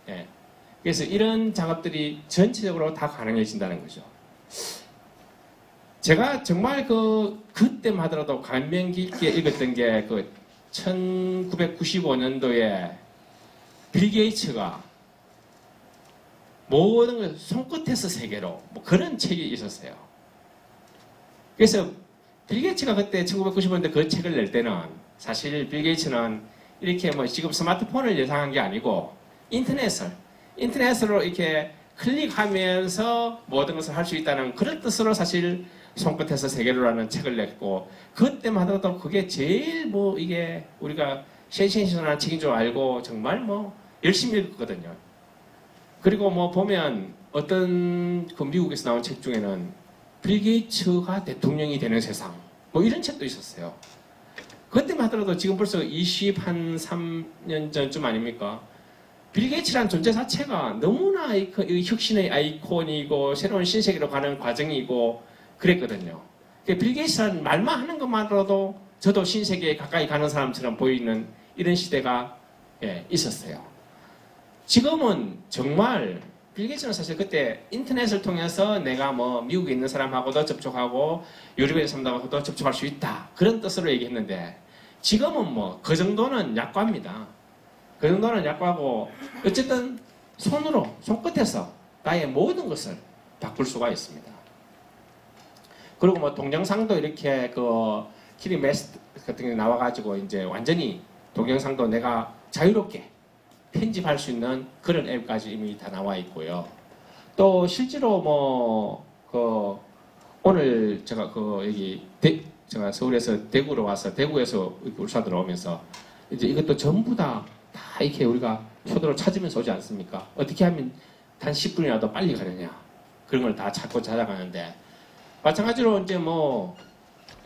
예. 그래서 이런 작업들이 전체적으로 다 가능해진다는 거죠. 제가 정말 그때만 하더라도 감명 깊게 읽었던 게 1995년도에 빌 게이츠가 모든 걸 손끝에서 세계로 뭐 그런 책이 있었어요. 그래서 빌 게이츠가 그때 1995년대 그 책을 낼 때는 사실 빌 게이츠는 이렇게 뭐 지금 스마트폰을 예상한 게 아니고 인터넷으로 이렇게 클릭하면서 모든 것을 할 수 있다는 그런 뜻으로 사실 손끝에서 세계로라는 책을 냈고 그때만 하더라도 그게 제일 뭐 이게 우리가 센세이션한 책인 줄 알고 정말 뭐 열심히 읽었거든요. 그리고 뭐 보면 어떤 그 미국에서 나온 책 중에는 빌 게이츠가 대통령이 되는 세상 뭐 이런 책도 있었어요. 그때만 하더라도 지금 벌써 23년 전쯤 아닙니까? 빌 게이츠라는 존재 자체가 너무나 혁신의 아이콘이고 새로운 신세계로 가는 과정이고 그랬거든요. 빌 게이츠라는 말만 하는 것만으로도 저도 신세계에 가까이 가는 사람처럼 보이는 이런 시대가 있었어요. 지금은 정말 빌 게이츠는 사실 그때 인터넷을 통해서 내가 뭐 미국에 있는 사람하고도 접촉하고 유럽에 있는 사람하고도 접촉할 수 있다. 그런 뜻으로 얘기했는데 지금은 뭐 그 정도는 약과입니다. 그 정도는 약과고 어쨌든 손끝에서 나의 모든 것을 바꿀 수가 있습니다. 그리고 뭐 동영상도 이렇게 키리 메스트 같은 게 나와가지고 이제 완전히 동영상도 내가 자유롭게 편집할 수 있는 그런 앱까지 이미 다 나와 있고요. 또 실제로 뭐 오늘 제가 제가 서울에서 대구로 와서 대구에서 울산으로 오면서 이제 이것도 전부 다 이렇게 우리가 표도로 찾으면서 오지 않습니까? 어떻게 하면 단 10분이라도 빨리 가느냐 그런 걸 다 찾고 찾아가는데 마찬가지로 이제 뭐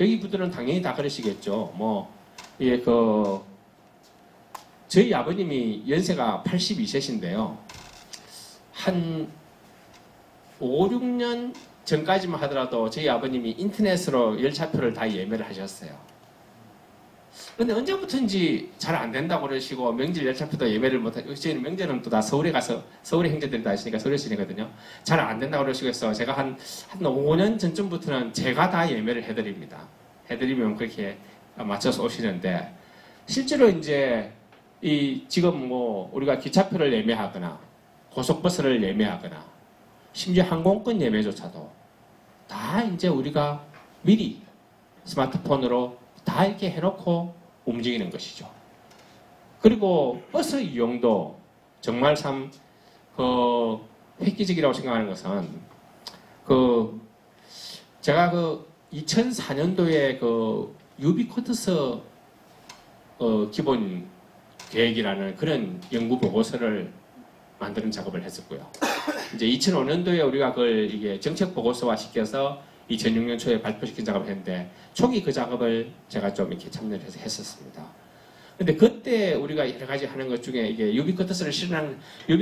여기 분들은 당연히 다 그러시겠죠. 뭐 이게 저희 아버님이 연세가 82세신데요. 한 5, 6년 전까지만 하더라도 저희 아버님이 인터넷으로 열차표를 다 예매를 하셨어요. 근데 언제부터인지 잘 안 된다고 그러시고 명절 열차표도 예매를 못하고 저희는 명절은 또 다 서울에 가서 서울에 형제들이 다 있으니까 서울에 지내거든요. 잘 안 된다고 그러시고 해서 제가 한 5년 전쯤부터는 제가 다 예매를 해드립니다. 해드리면 그렇게 맞춰서 오시는데 실제로 이제 지금 뭐 우리가 기차표를 예매하거나 고속버스를 예매하거나 심지어 항공권 예매조차도 다 이제 우리가 미리 스마트폰으로 다 이렇게 해놓고 움직이는 것이죠. 그리고 버스 이용도 정말 참 획기적이라고 생각하는 것은 제가 2004년도에 유비쿼터스 기본 계획이라는 그런 연구 보고서를 만드는 작업을 했었고요. 이제 2005년도에 우리가 그걸 이게 정책 보고서화 시켜서 2006년 초에 발표시킨 작업을 했는데 초기 그 작업을 제가 좀 이렇게 참여를 해서 했었습니다. 근데 그때 우리가 여러 가지 하는 것 중에 이게 유비쿼터스를 실현하는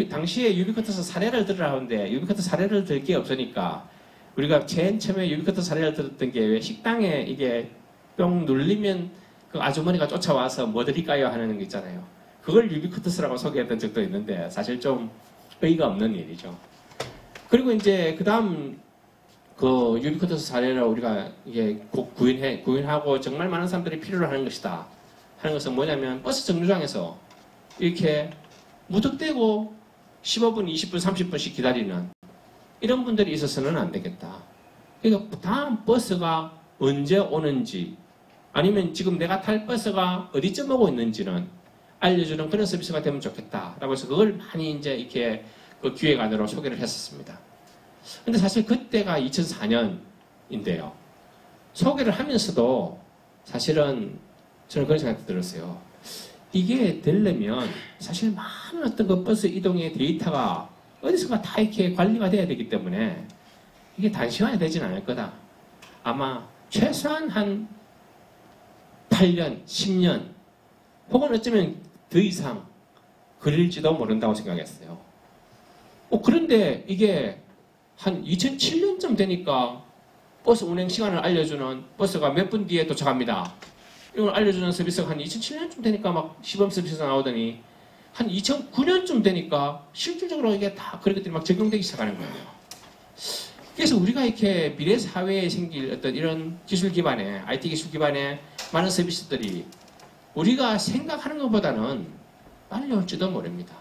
당시에 유비쿼터스 사례를 들으라 하는데 유비쿼터스 사례를 들 게 없으니까 우리가 제일 처음에 유비쿼터스 사례를 들었던 게 왜 식당에 이게 뿅 눌리면 그 아주머니가 쫓아와서 뭐 드릴까요 하는 거 있잖아요. 그걸 유비쿼터스라고 소개했던 적도 있는데 사실 좀 의의가 없는 일이죠. 그리고 이제 그 다음 유비쿼터스 사례를 우리가 이게 꼭 구현하고 정말 많은 사람들이 필요로 하는 것이다 하는 것은 뭐냐면 버스 정류장에서 이렇게 무턱대고 15분, 20분, 30분씩 기다리는 이런 분들이 있어서는 안 되겠다. 그러니까 다음 버스가 언제 오는지 아니면 지금 내가 탈 버스가 어디쯤 오고 있는지는 알려주는 그런 서비스가 되면 좋겠다라고 해서 그걸 많이 이제 이렇게 그 기획안으로 소개를 했었습니다. 근데 사실 그때가 2004년인데요. 소개를 하면서도 사실은 저는 그런 생각이 들었어요. 이게 되려면 사실 많은 어떤 그 버스 이동의 데이터가 어디선가 다 이렇게 관리가 돼야 되기 때문에 이게 단시간에 되진 않을 거다. 아마 최소한 한 8년, 10년 혹은 어쩌면 더 이상 걸릴지도 모른다고 생각했어요. 그런데 이게 한 2007년쯤 되니까 버스 운행 시간을 알려주는 버스가 몇 분 뒤에 도착합니다. 이걸 알려주는 서비스가 한 2007년쯤 되니까 막 시범 서비스가 나오더니 한 2009년쯤 되니까 실질적으로 이게 다 그런 것들이 막 적용되기 시작하는 거예요. 그래서 우리가 이렇게 미래 사회에 생길 어떤 이런 기술 기반의 IT 기술 기반의 많은 서비스들이 우리가 생각하는 것보다는 빨리 올지도 모릅니다.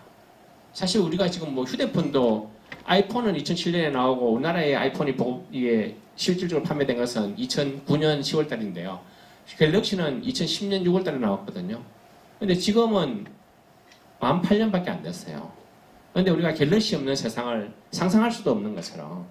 사실 우리가 지금 뭐 휴대폰도 아이폰은 2007년에 나오고 우리나라의 아이폰이 이게 실질적으로 판매된 것은 2009년 10월달인데요. 갤럭시는 2010년 6월달에 나왔거든요. 근데 지금은 만 8년밖에 안 됐어요. 근데 우리가 갤럭시 없는 세상을 상상할 수도 없는 것처럼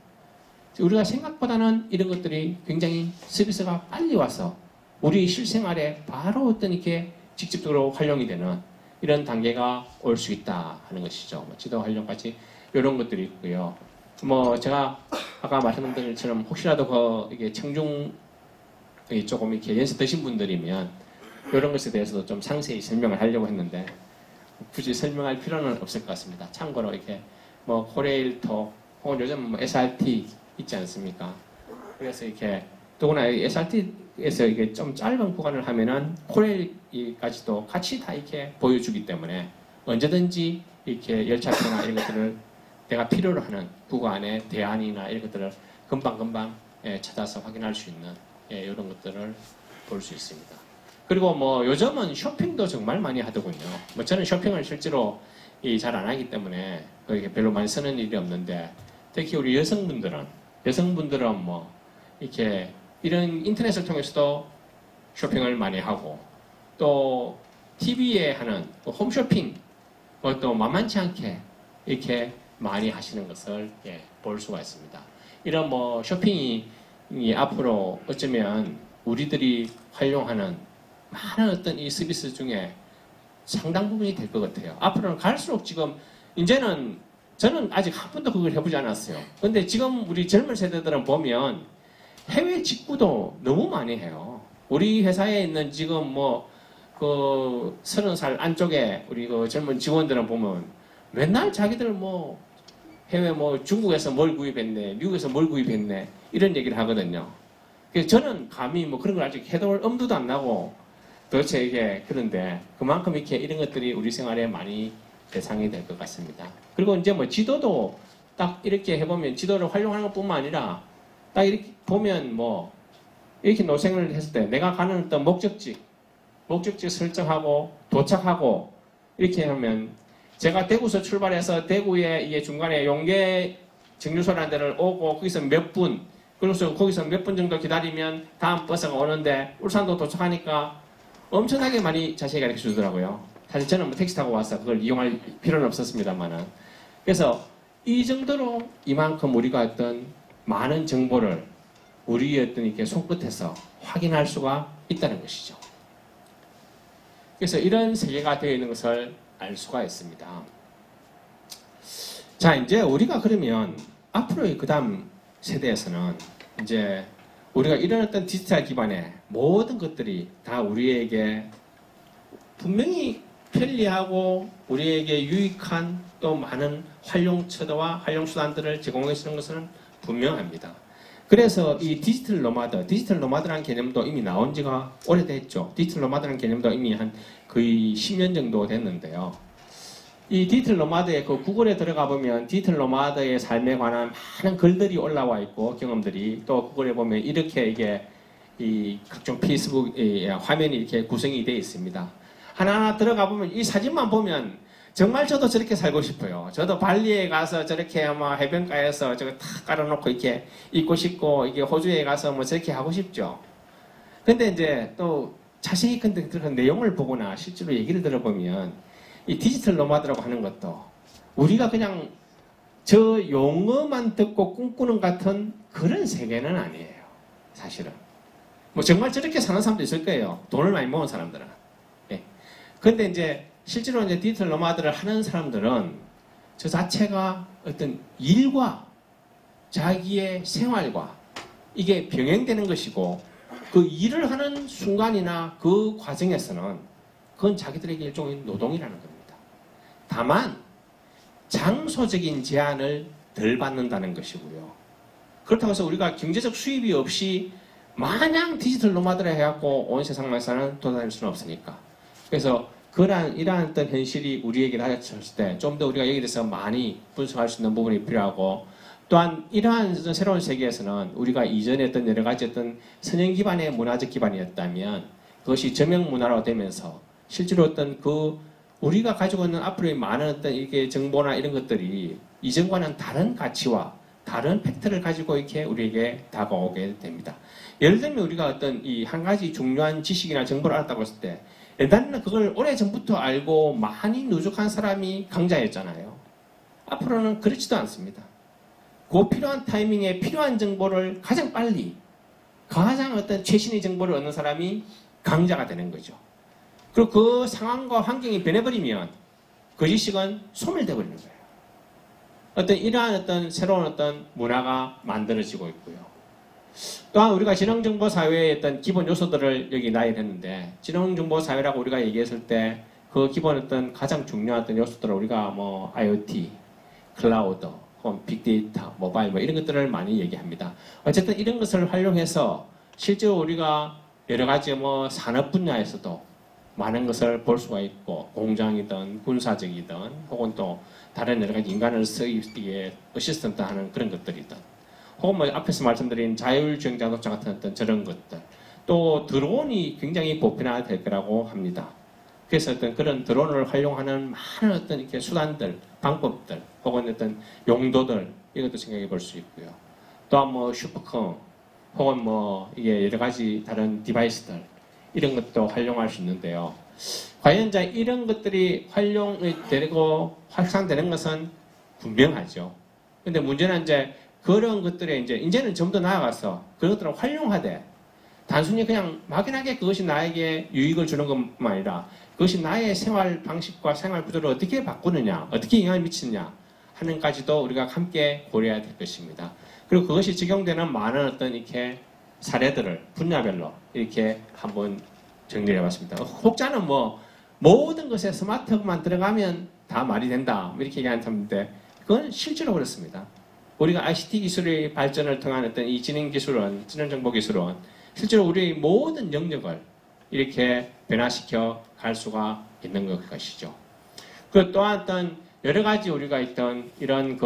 우리가 생각보다는 이런 것들이 굉장히 서비스가 빨리 와서 우리 실생활에 바로 어떤 이렇게 직접적으로 활용이 되는 이런 단계가 올 수 있다 하는 것이죠. 지도 활용까지 이런 것들이 있고요. 뭐 제가 아까 말씀드린 것처럼 혹시라도 이게 청중 조금 이렇게 연세 드신 분들이면 이런 것에 대해서도 좀 상세히 설명을 하려고 했는데 굳이 설명할 필요는 없을 것 같습니다. 참고로 이렇게 뭐 코레일톡 혹은 요즘 뭐 SRT 있지 않습니까? 그래서 이렇게 더구나 SRT에서 이게 좀 짧은 구간을 하면은 코레일까지도 같이 다 이렇게 보여주기 때문에 언제든지 이렇게 열차표나 이런 것들을 내가 필요로 하는 구간의 대안이나 이런 것들을 금방금방 찾아서 확인할 수 있는 이런 것들을 볼 수 있습니다. 그리고 뭐 요즘은 쇼핑도 정말 많이 하더군요. 뭐 저는 쇼핑을 실제로 잘 안 하기 때문에 별로 많이 쓰는 일이 없는데 특히 우리 여성분들은 뭐 이렇게 이런 인터넷을 통해서도 쇼핑을 많이 하고 또 TV에 하는 홈쇼핑 또 만만치 않게 이렇게 많이 하시는 것을 볼 수가 있습니다. 이런 뭐 쇼핑이 앞으로 어쩌면 우리들이 활용하는 많은 어떤 이 서비스 중에 상당 부분이 될 것 같아요. 앞으로는 갈수록 지금 이제는 저는 아직 한 번도 그걸 해보지 않았어요. 근데 지금 우리 젊은 세대들은 보면 해외 직구도 너무 많이 해요. 우리 회사에 있는 지금 뭐 그 30살 안쪽에 우리 그 젊은 직원들은 보면 맨날 자기들 뭐 해외 뭐 중국에서 뭘 구입했네, 미국에서 뭘 구입했네 이런 얘기를 하거든요. 그래서 저는 감히 뭐 그런 걸 아직 해볼 엄두도 안 나고 도대체 이게 그런데 그만큼 이렇게 이런 것들이 우리 생활에 많이 대상이 될 것 같습니다. 그리고 이제 뭐 지도도 딱 이렇게 해보면 지도를 활용하는 것뿐만 아니라 딱 이렇게 보면 뭐 이렇게 노생을 했을 때 내가 가는 어떤 목적지 설정하고 도착하고 이렇게 하면 제가 대구에서 출발해서 대구에 이게 중간에 용계 정류소라는 데를 오고 거기서 몇 분, 그래서 거기서 몇 분 정도 기다리면 다음 버스가 오는데 울산도 도착하니까 엄청나게 많이 자세히 가르쳐 주더라고요. 사실 저는 뭐 택시 타고 와서 그걸 이용할 필요는 없었습니다만은. 그래서 이 정도로 이만큼 우리가 어떤 많은 정보를 우리의 어떤 이렇게 손끝에서 확인할 수가 있다는 것이죠. 그래서 이런 세계가 되어 있는 것을 알 수가 있습니다. 자, 이제 우리가 그러면 앞으로의 그 다음 세대에서는 이제 우리가 이런 어떤 디지털 기반의 모든 것들이 다 우리에게 분명히 편리하고 우리에게 유익한 또 많은 활용처와 활용수단들을 제공해 주는 것은 분명합니다. 그래서 이 디지털 노마드라는 개념도 이미 나온 지가 오래됐죠. 디지털 노마드라는 개념도 이미 한 거의 10년 정도 됐는데요. 이 디지털 노마드의 그 구글에 들어가 보면 디지털 노마드의 삶에 관한 많은 글들이 올라와 있고 경험들이 또 구글에 보면 이렇게 이게 이 각종 페이스북 화면이 이렇게 구성이 되어 있습니다. 하나하나 들어가 보면 이 사진만 보면 정말 저도 저렇게 살고 싶어요. 저도 발리에 가서 저렇게 아마 해변가에서 저거 탁 깔아놓고 이렇게 있고 싶고 이게 호주에 가서 뭐 저렇게 하고 싶죠. 근데 이제 또 자세히 그 내용을 보거나 실제로 얘기를 들어보면 이 디지털 노마드라고 하는 것도 우리가 그냥 저 용어만 듣고 꿈꾸는 같은 그런 세계는 아니에요. 사실은. 뭐 정말 저렇게 사는 사람도 있을 거예요. 돈을 많이 모은 사람들은. 예. 근데 이제 실제로 이제 디지털 노마드를 하는 사람들은 저 자체가 어떤 일과 자기의 생활과 이게 병행되는 것이고 그 일을 하는 순간이나 그 과정에서는 그건 자기들에게 일종의 노동이라는 겁니다. 다만 장소적인 제한을 덜 받는다는 것이고요. 그렇다고 해서 우리가 경제적 수입이 없이 마냥 디지털 노마드를 해갖고 온 세상에서는 돌아다닐 수는 없으니까. 그래서 이러한 어떤 현실이 우리에게 나타났을 때 좀 더 우리가 여기에 대해서 많이 분석할 수 있는 부분이 필요하고 또한 이러한 새로운 세계에서는 우리가 이전에 했던 여러 가지 어떤 선형 기반의 문화적 기반이었다면 그것이 저명 문화로 되면서 실제로 어떤 그 우리가 가지고 있는 앞으로의 많은 어떤 이게 정보나 이런 것들이 이전과는 다른 가치와 다른 팩트를 가지고 이렇게 우리에게 다가오게 됩니다. 예를 들면 우리가 어떤 이 한 가지 중요한 지식이나 정보를 알았다고 했을 때 옛날에는 그걸 오래전부터 알고 많이 누적한 사람이 강자였잖아요. 앞으로는 그렇지도 않습니다. 그 필요한 타이밍에 필요한 정보를 가장 빨리 가장 어떤 최신의 정보를 얻는 사람이 강자가 되는 거죠. 그리고 그 상황과 환경이 변해버리면 그 지식은 소멸되어 버리는 거예요. 어떤 이러한 어떤 새로운 어떤 문화가 만들어지고 있고요. 또한 우리가 지능정보사회의 어떤 기본 요소들을 여기 나열했는데 지능정보사회라고 우리가 얘기했을 때 그 기본 어떤 가장 중요한 어떤 요소들을 우리가 뭐 IoT, 클라우드, 빅데이터, 모바일 뭐 이런 것들을 많이 얘기합니다. 어쨌든 이런 것을 활용해서 실제로 우리가 여러 가지 뭐 산업 분야에서도 많은 것을 볼 수가 있고 공장이든 군사적이든 혹은 또 다른 여러 가지 인간을 쓰기에 어시스턴트 하는 그런 것들이든 혹은 뭐 앞에서 말씀드린 자율주행 자동차 같은 어떤 저런 것들 또 드론이 굉장히 보편화될 거라고 합니다. 그래서 어떤 그런 드론을 활용하는 많은 어떤 이렇게 수단들, 방법들 혹은 어떤 용도들 이것도 생각해 볼 수 있고요. 또한 뭐 슈퍼컴 혹은 뭐 이게 여러 가지 다른 디바이스들 이런 것도 활용할 수 있는데요. 과연 이제 이런 것들이 활용이 되고 확산되는 것은 분명하죠. 근데 문제는 이제 그런 것들에 이제는 좀 더 나아가서 그런 것들을 활용하되 단순히 그냥 막연하게 그것이 나에게 유익을 주는 것만 아니라 그것이 나의 생활 방식과 생활 구조를 어떻게 바꾸느냐, 어떻게 영향을 미치느냐 하는 까지도 우리가 함께 고려해야 될 것입니다. 그리고 그것이 적용되는 많은 어떤 이렇게 사례들을 분야별로 이렇게 한번 정리를 해봤습니다. 혹자는 뭐 모든 것에 스마트만 들어가면 다 말이 된다 뭐 이렇게 얘기하는 사람인데 그건 실제로 그렇습니다. 우리가 ICT 기술의 발전을 통한 어떤 이 지능 기술은, 지능 정보 기술은 실제로 우리의 모든 영역을 이렇게 변화시켜 갈 수가 있는 것이죠. 그 또한 어떤 여러 가지 우리가 있던 이런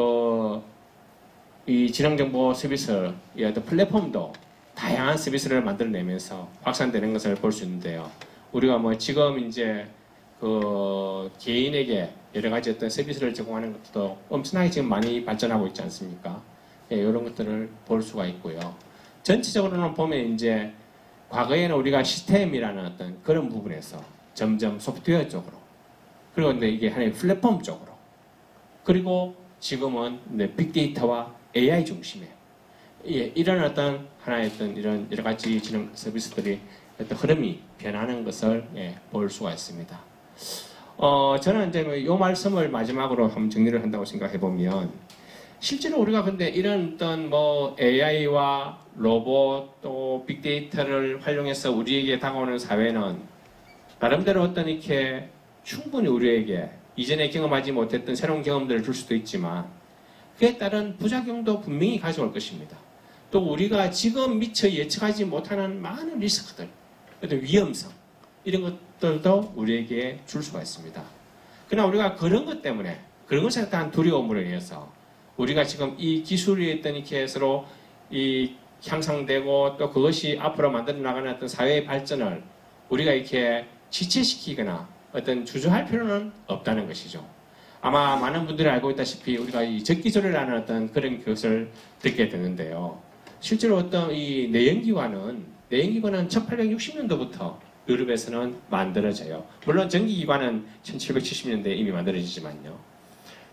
이 지능 정보 서비스의 어떤 플랫폼도 다양한 서비스를 만들어내면서 확산되는 것을 볼 수 있는데요. 우리가 뭐 지금 이제 개인에게 여러 가지 어떤 서비스를 제공하는 것도 엄청나게 지금 많이 발전하고 있지 않습니까? 예, 이런 것들을 볼 수가 있고요. 전체적으로는 보면 이제 과거에는 우리가 시스템이라는 어떤 그런 부분에서 점점 소프트웨어 쪽으로, 그리고 근데 이게 하나의 플랫폼 쪽으로, 그리고 지금은 빅데이터와 AI 중심의 예, 이런 어떤 하나의 어떤 이런 여러 가지 지능 서비스들이 어떤 흐름이 변하는 것을 예, 볼 수가 있습니다. 저는 이제 이 말씀을 마지막으로 한번 정리를 한다고 생각해 보면 실제로 우리가 근데 이런 어떤 뭐 AI와 로봇 또 빅데이터를 활용해서 우리에게 다가오는 사회는 나름대로 어떤 이렇게 충분히 우리에게 이전에 경험하지 못했던 새로운 경험들을 줄 수도 있지만 그에 따른 부작용도 분명히 가져올 것입니다. 또 우리가 지금 미처 예측하지 못하는 많은 리스크들, 어떤 위험성 이런 것들도 우리에게 줄 수가 있습니다. 그러나 우리가 그런 것 때문에 그런 것에 대한 두려움으로 인해서 우리가 지금 이 기술이 있던 이렇게 서로 이 향상되고 또 그것이 앞으로 만들어 나가는 어떤 사회의 발전을 우리가 이렇게 지체시키거나 어떤 주저할 필요는 없다는 것이죠. 아마 많은 분들이 알고 있다시피 우리가 이 적기조례라는 어떤 그런 것을 듣게 되는데요. 실제로 어떤 이 내연기관은 1860년도부터 유럽에서는 만들어져요. 물론 전기기관은 1770년대에 이미 만들어지지만요.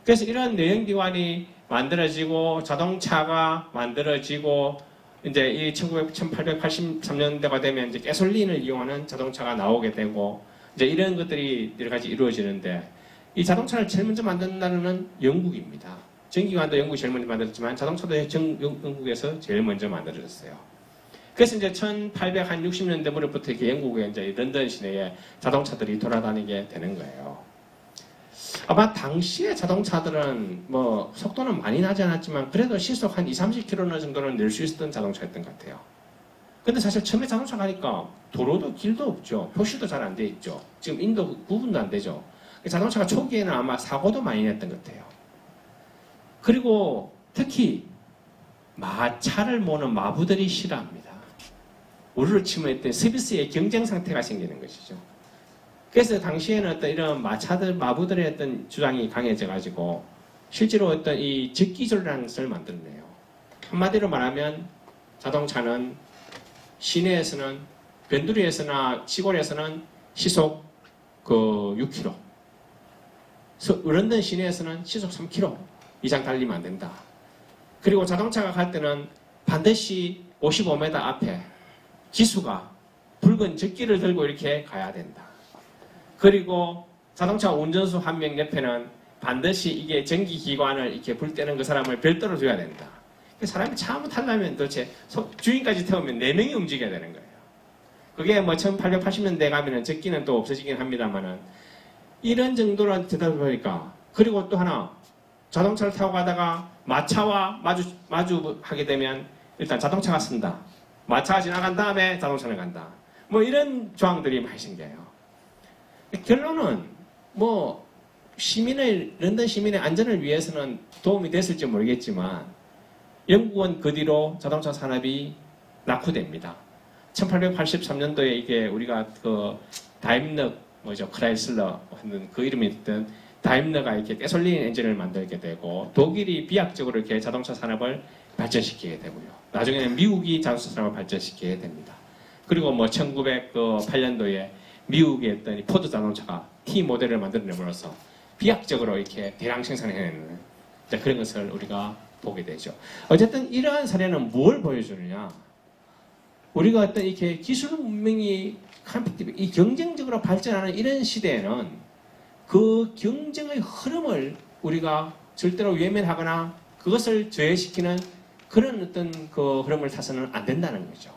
그래서 이런 내연기관이 만들어지고 자동차가 만들어지고 이제 이 1883년대가 되면 이제 가솔린을 이용하는 자동차가 나오게 되고 이제 이런 것들이 여러 가지 이루어지는데 이 자동차를 제일 먼저 만든 나라는 영국입니다. 전기기관도 영국이 제일 먼저 만들었지만 자동차도 영국에서 제일 먼저 만들어졌어요. 그래서 이제 1860년대 무렵부터 이렇게 영국에 이제 런던 시내에 자동차들이 돌아다니게 되는 거예요. 아마 당시에 자동차들은 뭐 속도는 많이 나지 않았지만 그래도 시속 한 20-30km 정도는 낼 수 있었던 자동차였던 것 같아요. 근데 사실 처음에 자동차 가니까 도로도 길도 없죠. 표시도 잘 안 돼 있죠. 지금 인도 구분도 안 되죠. 자동차가 초기에는 아마 사고도 많이 냈던 것 같아요. 그리고 특히 마차를 모는 마부들이 싫어합니다. 우리로 치면 어떤 서비스의 경쟁 상태가 생기는 것이죠. 그래서 당시에는 어떤 이런 마부들의 어떤 주장이 강해져가지고 실제로 어떤 이 적기조례라는 것을 만들어내요. 한마디로 말하면 자동차는 시내에서는 변두리에서나 시골에서는 시속 6km, 런던 시내에서는 시속 3km 이상 달리면 안 된다. 그리고 자동차가 갈 때는 반드시 55m 앞에 기수가 붉은 적기를 들고 이렇게 가야 된다. 그리고 자동차 운전수 한 명 옆에는 반드시 이게 전기기관을 이렇게 불 때는 그 사람을 별도로 둬야 된다. 사람이 차 한번 타려면 도대체 주인까지 태우면 4명이 움직여야 되는 거예요. 그게 뭐 1880년대 가면은 적기는 또 없어지긴 합니다만은 이런 정도로 되다 보니까 그리고 또 하나 자동차를 타고 가다가 마차와 마주하게 되면 일단 자동차가 쓴다. 마차가 지나간 다음에 자동차는 간다. 뭐 이런 조항들이 많이 생겨요. 결론은 뭐 런던 시민의 안전을 위해서는 도움이 됐을지 모르겠지만 영국은 그 뒤로 자동차 산업이 낙후됩니다. 1883년도에 이게 우리가 다임러 크라이슬러 하는 그 이름이 있던 다임러가 이렇게 가솔린 엔진을 만들게 되고 독일이 비약적으로 이렇게 자동차 산업을 발전시키게 되고요. 나중에는 미국이 자동차 산업을 발전시키게 됩니다. 그리고 뭐 1908년도에 미국의 어떤 포드 자동차가 T 모델을 만들어내므로써 비약적으로 이렇게 대량 생산해내는 그런 것을 우리가 보게 되죠. 어쨌든 이러한 사례는 뭘 보여주느냐? 우리가 어떤 이렇게 기술 문명이 이 경쟁적으로 발전하는 이런 시대에는 그 경쟁의 흐름을 우리가 절대로 외면하거나 그것을 저해시키는 그런 어떤 그 흐름을 타서는 안 된다는 거죠.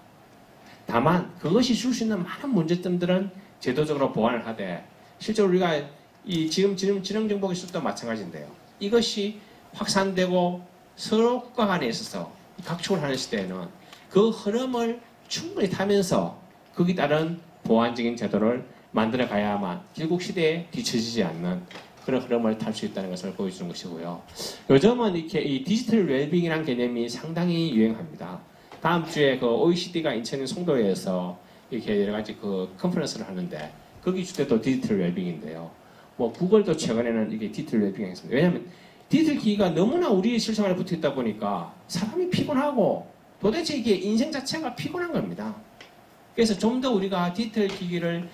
다만 그것이 줄 수 있는 많은 문제점들은 제도적으로 보완을 하되 실제로 우리가 이 지금 지능정보기술도 마찬가지인데요. 이것이 확산되고 서로 국가 간에 있어서 각축을 하는 시대에는 그 흐름을 충분히 타면서 거기에 따른 보완적인 제도를 만들어 가야만 결국 시대에 뒤처지지 않는 그런 흐름을 탈 수 있다는 것을 보여주는 것이고요. 요즘은 이렇게 이 디지털 웰빙이라는 개념이 상당히 유행합니다. 다음 주에 그 OECD가 인천 송도에서 이렇게 여러 가지 그 컨퍼런스를 하는데 거기 주제도 디지털 웰빙인데요. 뭐 구글도 최근에는 이게 디지털 웰빙이 있습니다. 왜냐하면 디지털 기기가 너무나 우리 실생활에 붙어 있다 보니까 사람이 피곤하고 도대체 이게 인생 자체가 피곤한 겁니다. 그래서 좀 더 우리가 디지털 기기를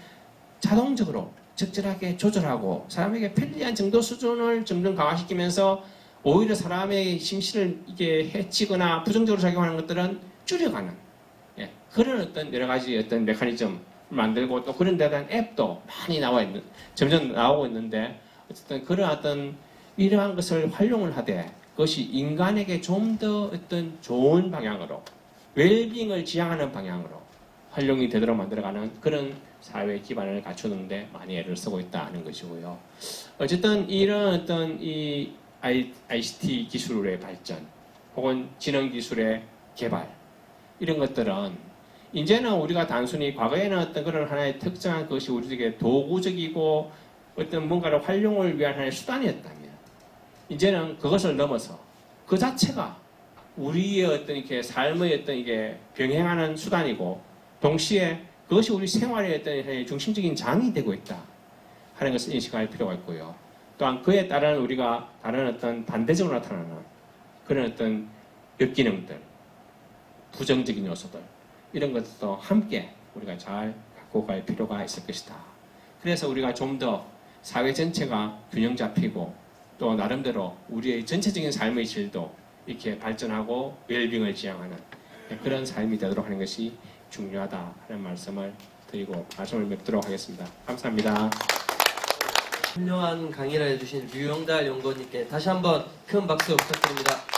자동적으로 적절하게 조절하고 사람에게 편리한 정도 수준을 점점 강화시키면서 오히려 사람의 심신을 이게 해치거나 부정적으로 작용하는 것들은 줄여가는 그런 어떤 여러 가지 어떤 메커니즘 만들고 또 그런 데 대한 앱도 많이 점점 나오고 있는데 어쨌든 그런 어떤 이러한 것을 활용을 하되 그것이 인간에게 좀 더 어떤 좋은 방향으로 웰빙을 지향하는 방향으로 활용이 되도록 만들어가는 그런 사회 기반을 갖추는데 많이 애를 쓰고 있다는 것이고요. 어쨌든 이런 어떤 이 ICT 기술의 발전 혹은 지능 기술의 개발 이런 것들은 이제는 우리가 단순히 과거에는 어떤 그런 하나의 특정한 것이 우리에게 도구적이고 어떤 뭔가를 활용을 위한 하나의 수단이었다면 이제는 그것을 넘어서 그 자체가 우리의 어떤 이렇게 삶의 어떤 이게 병행하는 수단이고 동시에 그것이 우리 생활의 어떤 중심적인 장이 되고 있다 하는 것을 인식할 필요가 있고요. 또한 그에 따른 우리가 다른 어떤 반대적으로 나타나는 그런 어떤 역기능들, 부정적인 요소들 이런 것도 함께 우리가 잘 갖고 갈 필요가 있을 것이다. 그래서 우리가 좀 더 사회 전체가 균형 잡히고 또 나름대로 우리의 전체적인 삶의 질도 이렇게 발전하고 웰빙을 지향하는 그런 삶이 되도록 하는 것이 중요하다 하는 말씀을 드리고 말씀을 맺도록 하겠습니다. 감사합니다. 훌륭한 강의를 해주신 류영달 연구원님께 다시 한번 큰 박수 부탁드립니다.